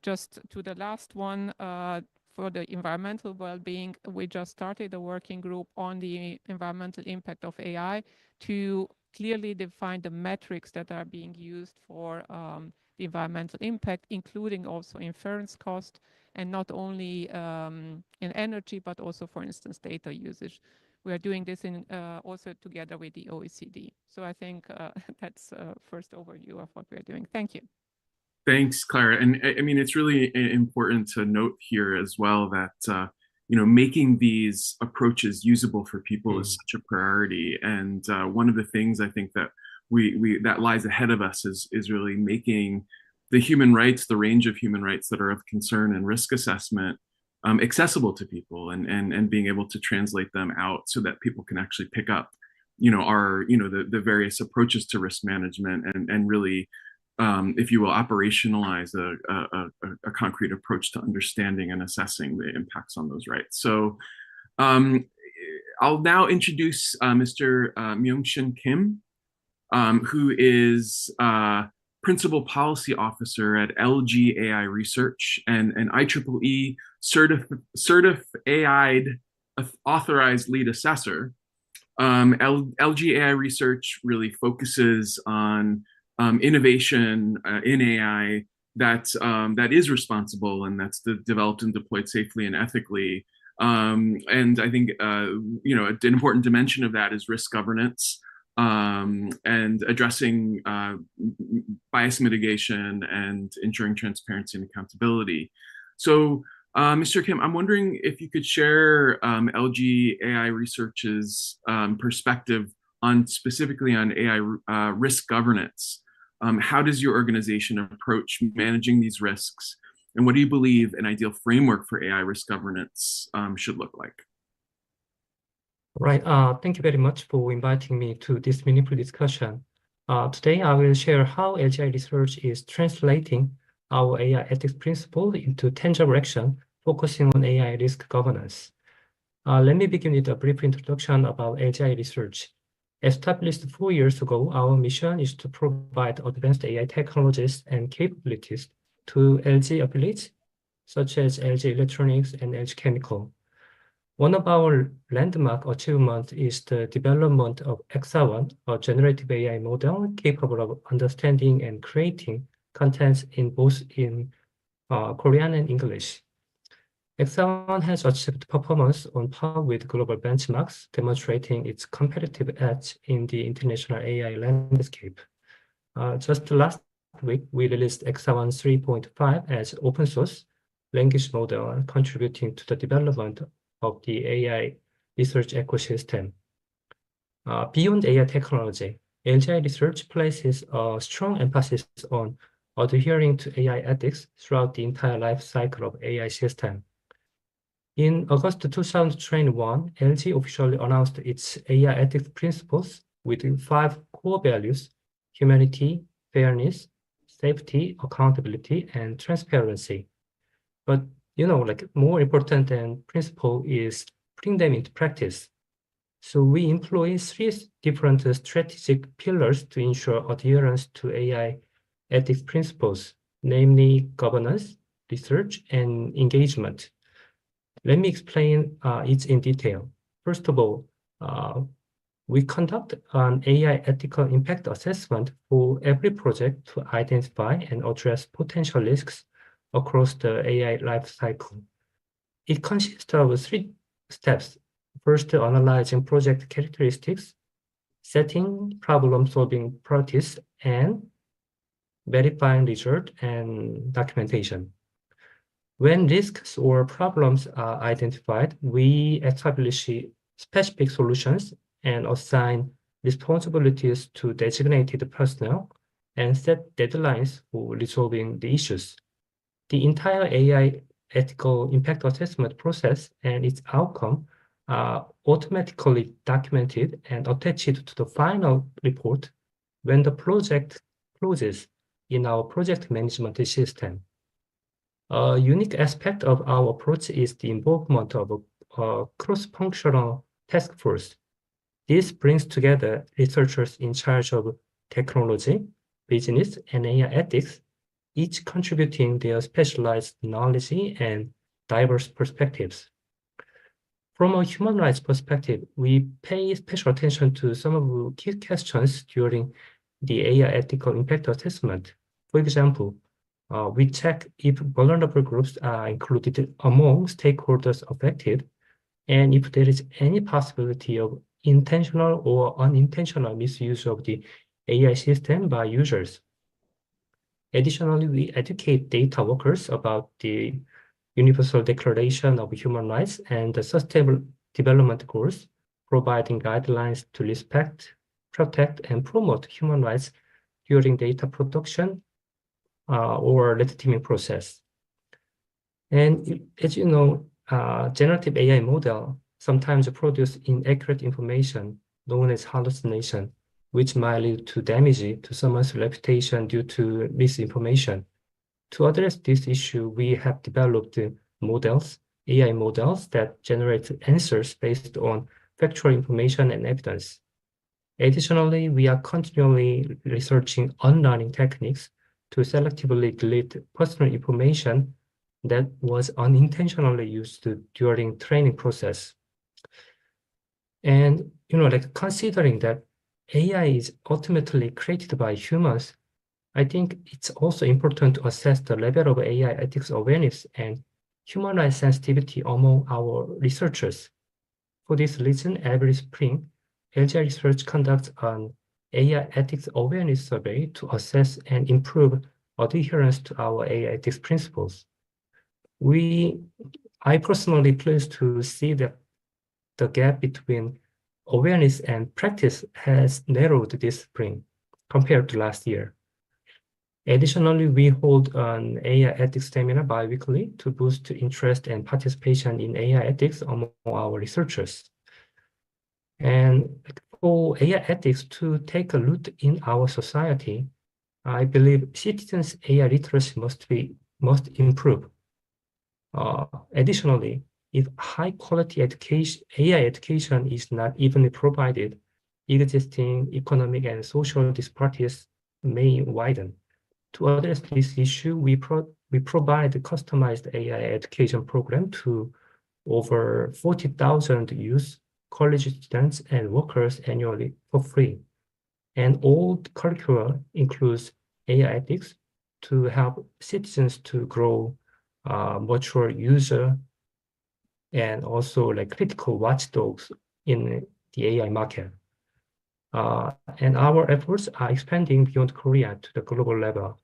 Just to the last one, for the environmental well-being, we just started a working group on the environmental impact of AI to clearly define the metrics that are being used for the environmental impact, including also inference cost, and not only in energy, but also, for instance, data usage. We are doing this in also together with the OECD. So I think that's first overview of what we're doing. Thank you. Thanks, Clara. And I mean, it's really important to note here as well that you know, making these approaches usable for people is such a priority. And one of the things I think that that lies ahead of us is really making the human rights, the range of human rights that are of concern and risk assessment accessible to people, and being able to translate them out so that people can actually pick up, you know, the various approaches to risk management and really, if you will, operationalize a concrete approach to understanding and assessing the impacts on those rights. So I'll now introduce Mr. Myung-Shin Kim, who is Principal Policy Officer at LG AI Research and an IEEE certified authorized lead assessor. LG AI Research really focuses on innovation in AI that is responsible and that's developed and deployed safely and ethically. And I think you know, an important dimension of that is risk governance and addressing bias mitigation and ensuring transparency and accountability. So, Mr. Kim, I'm wondering if you could share LG AI Research's perspective on specifically on AI risk governance. How does your organization approach managing these risks? And what do you believe an ideal framework for AI risk governance should look like? Right. Thank you very much for inviting me to this meaningful discussion. Today, I will share how LGI Research is translating our AI ethics principle into tangible action, focusing on AI risk governance. Let me begin with a brief introduction about LGI Research. Established 4 years ago, our mission is to provide advanced AI technologies and capabilities to LG affiliates such as LG Electronics and LG Chemical. One of our landmark achievements is the development of EXA-1, a generative AI model capable of understanding and creating contents in both Korean and English. EXA-1 has achieved performance on par with global benchmarks, demonstrating its competitive edge in the international AI landscape. Just last week, we released EXA-1 3.5 as open source language model, contributing to the development of the AI research ecosystem. Beyond AI technology, LGI Research places a strong emphasis on adhering to AI ethics throughout the entire life cycle of AI system. In August 2021, LG officially announced its AI ethics principles with 5 core values: humanity, fairness, safety, accountability, and transparency. But more important than principle is putting them into practice. So we employ 3 different strategic pillars to ensure adherence to AI ethics principles, namely governance, research, and engagement. Let me explain each in detail. First of all, we conduct an AI ethical impact assessment for every project to identify and address potential risks across the AI lifecycle. It consists of 3 steps. First, analyzing project characteristics, setting problem-solving priorities, and verifying result and documentation. When risks or problems are identified, we establish specific solutions and assign responsibilities to designated personnel and set deadlines for resolving the issues. The entire AI ethical impact assessment process and its outcome are automatically documented and attached to the final report when the project closes in our project management system. A unique aspect of our approach is the involvement of a cross-functional task force. This brings together researchers in charge of technology, business, and AI ethics, each contributing their specialized knowledge and diverse perspectives. From a human rights perspective, we pay special attention to some of the key questions during the AI ethical impact assessment. For example, we check if vulnerable groups are included among stakeholders affected, and if there is any possibility of intentional or unintentional misuse of the AI system by users. Additionally, we educate data workers about the Universal Declaration of Human Rights and the Sustainable Development Goals, providing guidelines to respect, protect, and promote human rights during data production or red teaming process. And as you know, generative AI model sometimes produce inaccurate information known as hallucination, which might lead to damage to someone's reputation due to misinformation. To address this issue, we have developed models, AI models that generate answers based on factual information and evidence. Additionally, we are continually researching unlearning techniques to selectively delete personal information that was unintentionally used during training process. And considering that AI is ultimately created by humans, I think it's also important to assess the level of AI ethics awareness and human rights sensitivity among our researchers. For this reason, every spring, LGI Research conducts an AI ethics awareness survey to assess and improve adherence to our AI ethics principles. I personally pleased to see that the gap between awareness and practice has narrowed this spring compared to last year. Additionally, we hold an AI ethics seminar bi-weekly to boost interest and participation in AI ethics among our researchers. And for AI ethics to take a root in our society, I believe citizens' AI literacy must improve. Additionally, if high-quality AI education is not evenly provided, existing economic and social disparities may widen. To address this issue, we we provide customized AI education program to over 40,000 youth, college students, and workers annually for free. And all the curricula includes AI ethics to help citizens to grow mature user and also like critical watchdogs in the AI market. And our efforts are expanding beyond Korea to the global level.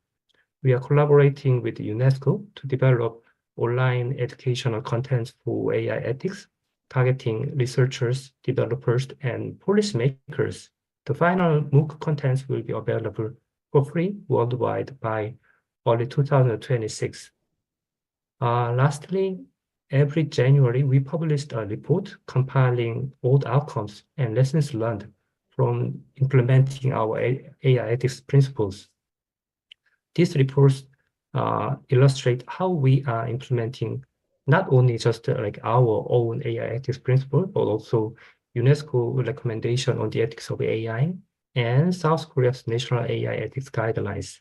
We are collaborating with UNESCO to develop online educational content for AI ethics, targeting researchers, developers, and policymakers. The final MOOC contents will be available for free worldwide by early 2026. Lastly, every January, we published a report compiling all the outcomes and lessons learned from implementing our AI ethics principles. These reports illustrate how we are implementing not only just like our own AI ethics principle, but also UNESCO recommendation on the ethics of AI and South Korea's national AI ethics guidelines.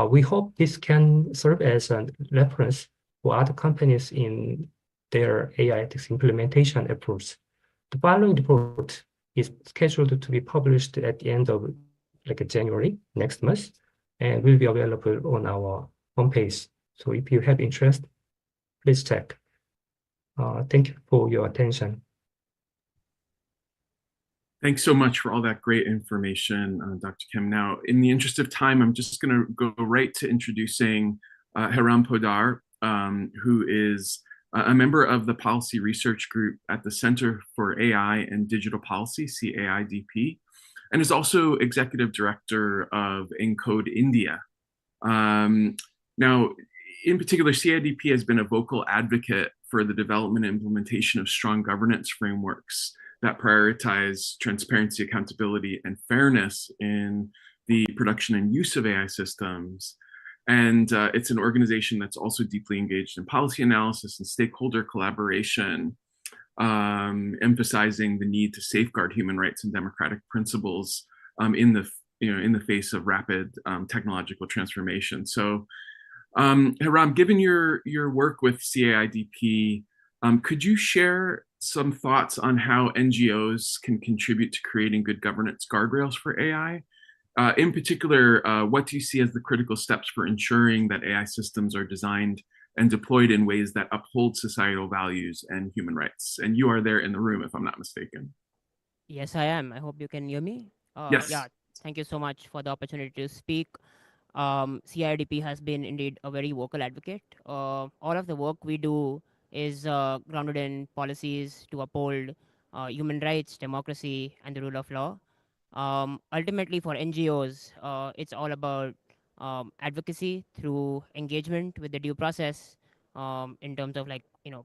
We hope this can serve as a reference for other companies in their AI ethics implementation efforts. The following report is scheduled to be published at the end of January next month, and will be available on our homepage. So if you have interest, please check. Thank you for your attention. Thanks so much for all that great information, Dr. Kim. Now, in the interest of time, I'm just going to go right to introducing Hiram Podar, who is a member of the Policy Research Group at the Center for AI and Digital Policy, CAIDP, and is also Executive Director of Encode India. Now, in particular, CAIDP has been a vocal advocate for the development and implementation of strong governance frameworks that prioritize transparency, accountability, and fairness in the production and use of AI systems. And it's an organization that's also deeply engaged in policy analysis and stakeholder collaboration, emphasizing the need to safeguard human rights and democratic principles in the face of rapid technological transformation. So, Hiram, given your work with CAIDP, could you share some thoughts on how NGOs can contribute to creating good governance guardrails for AI? In particular, what do you see as the critical steps for ensuring that AI systems are designed and deployed in ways that uphold societal values and human rights? And you are there in the room, if I'm not mistaken. Yes, I am. I hope you can hear me. Yes. Yeah, thank you so much for the opportunity to speak. CIDP has been indeed a very vocal advocate. All of the work we do is grounded in policies to uphold human rights, democracy, and the rule of law. Ultimately, for NGOs, it's all about advocacy through engagement with the due process in terms of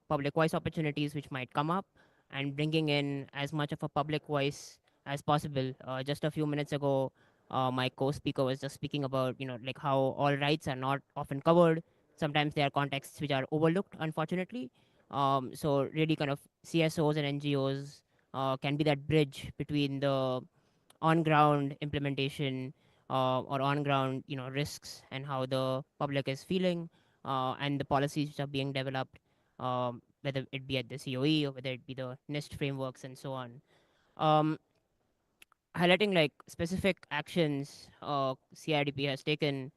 public voice opportunities which might come up, and bringing in as much of a public voice as possible. Just a few minutes ago, my co-speaker was just speaking about how all rights are not often covered. Sometimes there are contexts which are overlooked, unfortunately. So really kind of CSOs and NGOs can be that bridge between the on-ground implementation or on-ground risks and how the public is feeling, and the policies which are being developed, whether it be at the COE or whether it be the NIST frameworks and so on. Um, Highlighting specific actions CIDP has taken.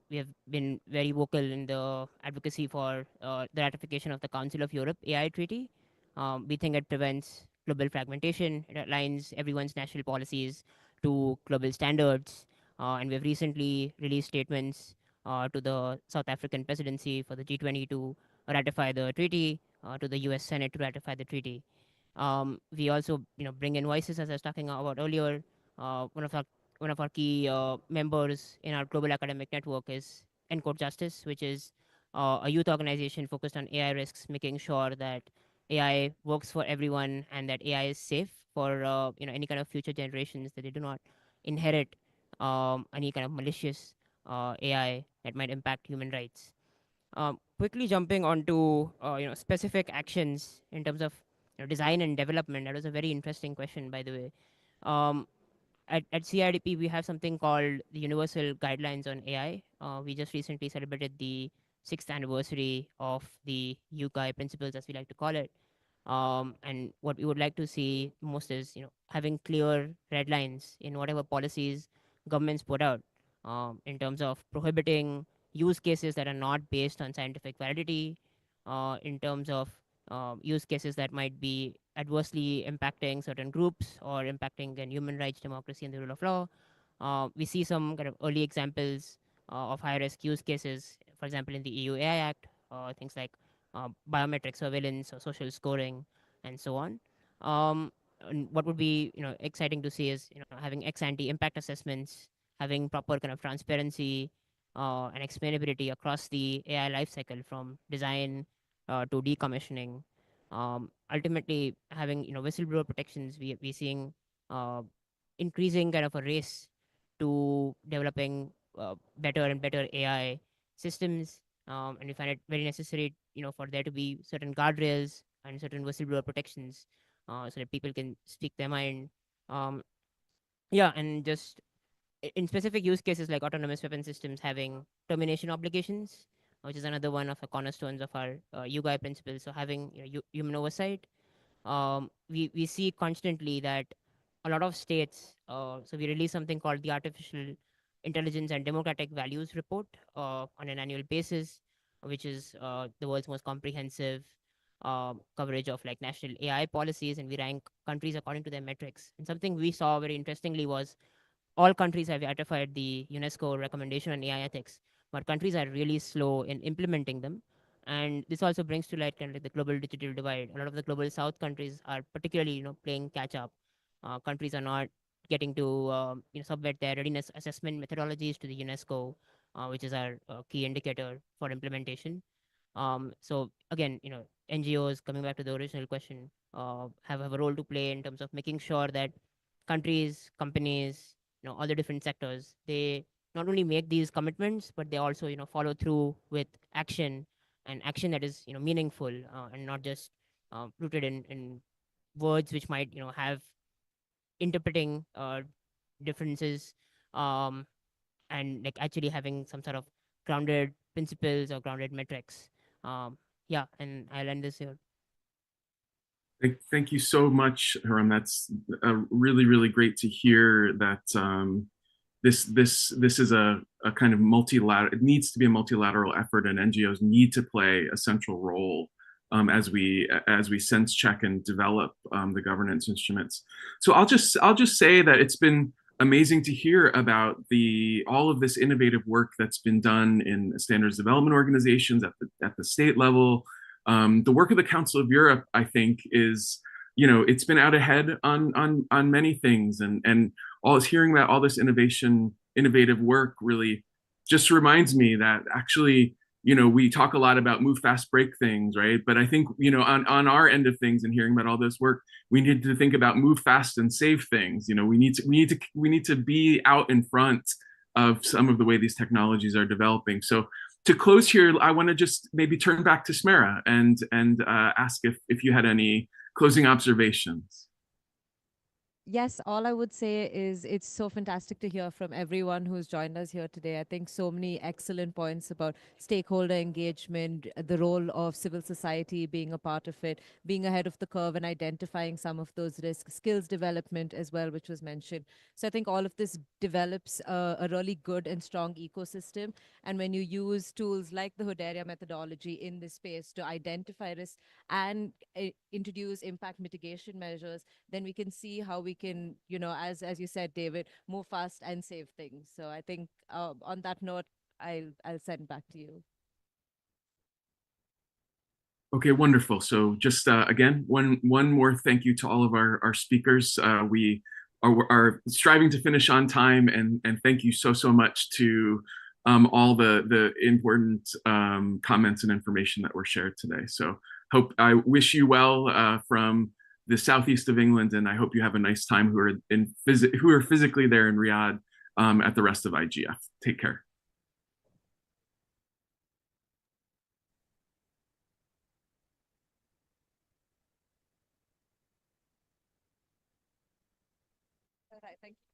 We have been very vocal in the advocacy for the ratification of the Council of Europe AI Treaty. We think it prevents global fragmentation. It aligns everyone's national policies to global standards. And we've recently released statements to the South African presidency for the G20 to ratify the treaty, to the US Senate to ratify the treaty. We also, bring in voices, as I was talking about earlier. One of our key members in our global academic network is Encode Justice, which is a youth organization focused on AI risks, making sure that AI works for everyone and that AI is safe for any kind of future generations, that they do not inherit any kind of malicious AI that might impact human rights. Quickly jumping onto specific actions in terms of design and development. That was a very interesting question, by the way. At CRDP, we have something called the Universal Guidelines on AI. We just recently celebrated the 6th anniversary of the UGI principles, as we like to call it. And what we would like to see most is, having clear red lines in whatever policies governments put out, in terms of prohibiting use cases that are not based on scientific validity, in terms of use cases that might be adversely impacting certain groups or impacting again, human rights, democracy, and the rule of law. We see some kind of early examples of high risk use cases, for example, in the EU AI Act, things like biometric surveillance or social scoring, and so on. And what would be exciting to see is having ex ante impact assessments, having proper kind of transparency and explainability across the AI lifecycle from design to decommissioning. Ultimately, having whistleblower protections, we seeing uh, increasing kind of a race to developing better and better AI systems, and we find it very necessary, for there to be certain guardrails and certain whistleblower protections, so that people can speak their mind. Um, yeah, and just in specific use cases like autonomous weapon systems having termination obligations, which is another one of the cornerstones of our UGI principles. So having human oversight, we see constantly that a lot of states, so we release something called the Artificial Intelligence and Democratic Values Report on an annual basis, which is the world's most comprehensive coverage of like national AI policies, and we rank countries according to their metrics. And something we saw very interestingly was all countries have ratified the UNESCO recommendation on AI ethics, but countries are really slow in implementing them. And this also brings to light kind of like the global digital divide. A lot of the global south countries are particularly, playing catch up. Countries are not getting to, submit their readiness assessment methodologies to the UNESCO, which is our key indicator for implementation. So again, NGOs, coming back to the original question, have a role to play in terms of making sure that countries, companies, all the different sectors, they not only make these commitments, but they also, follow through with action, and action that is, meaningful, and not just rooted in words which might, have interpreting differences, um, and like actually having some sort of grounded principles or grounded metrics. Yeah, and I'll end this here. Thank you so much, Haram. That's really, really great to hear that this is a kind of multilateral. It needs to be a multilateral effort, and NGOs need to play a central role as we sense check and develop the governance instruments. So I'll just say that it's been amazing to hear about all of this innovative work that's been done in standards development organizations at the state level. The work of the Council of Europe, I think, is it's been out ahead on many things, and hearing about all this innovative work really just reminds me that actually we talk a lot about move fast, break things, right? But I think on our end of things and hearing about all this work, we need to think about move fast and save things. We need to be out in front of some of the way these technologies are developing. So to close here, I want to just maybe turn back to Smera and ask if you had any closing observations. Yes, all I would say is it's so fantastic to hear from everyone who's joined us here today. I think so many excellent points about stakeholder engagement, the role of civil society being a part of it, being ahead of the curve and identifying some of those risks, skills development as well, which was mentioned. So I think all of this develops a really good and strong ecosystem. And when you use tools like the Hood area methodology in this space to identify risks and introduce impact mitigation measures, then we can see how we can, as you said, David, move fast and save things. So I think on that note, I'll send back to you. Okay, wonderful. So just again, one more thank you to all of our speakers. We are striving to finish on time, and thank you so much to all the important comments and information that were shared today. So I wish you well from the southeast of England, and I hope you have a nice time who are physically there in Riyadh at the rest of IGF. Take care. All right, thank you.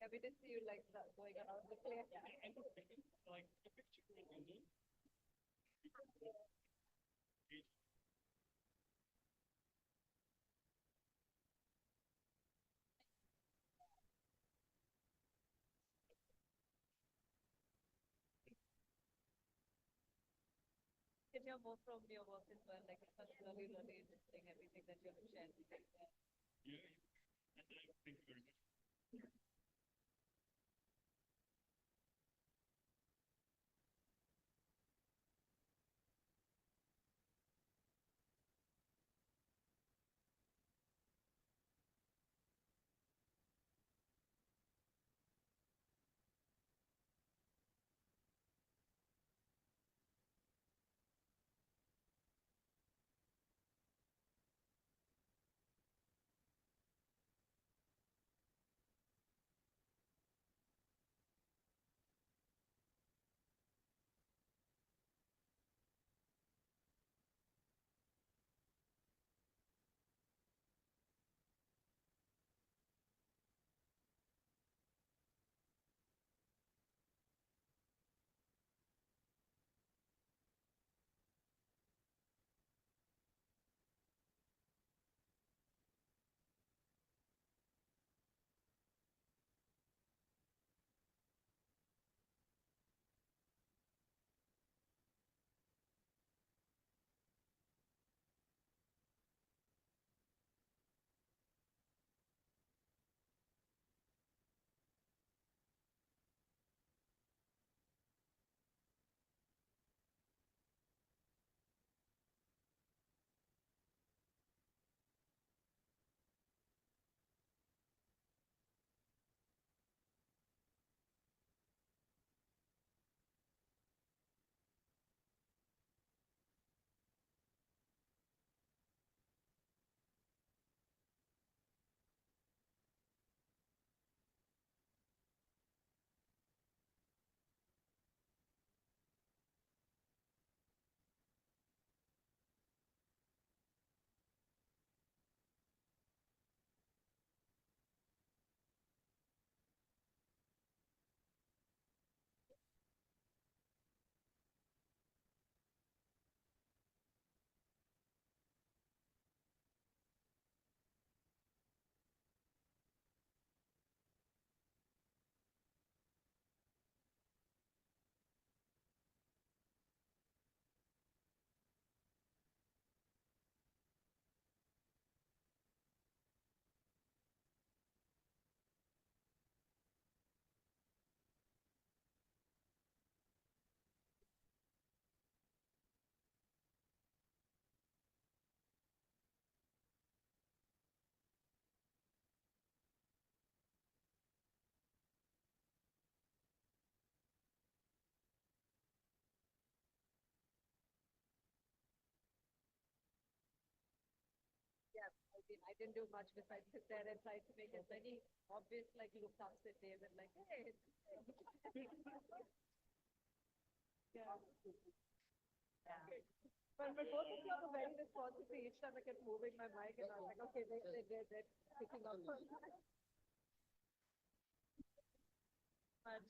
Yeah, we did see you like going around the clear. Can you more from your work as well? Like it's such really, really interesting everything that you have shared today. Yeah, I mean, I didn't do much besides sit there and try to make as many obvious like lookups at David, like, hey, yeah. Yeah. But both of you are very responsive to each time I kept moving my mic and I was like, okay, they're picking up on that. But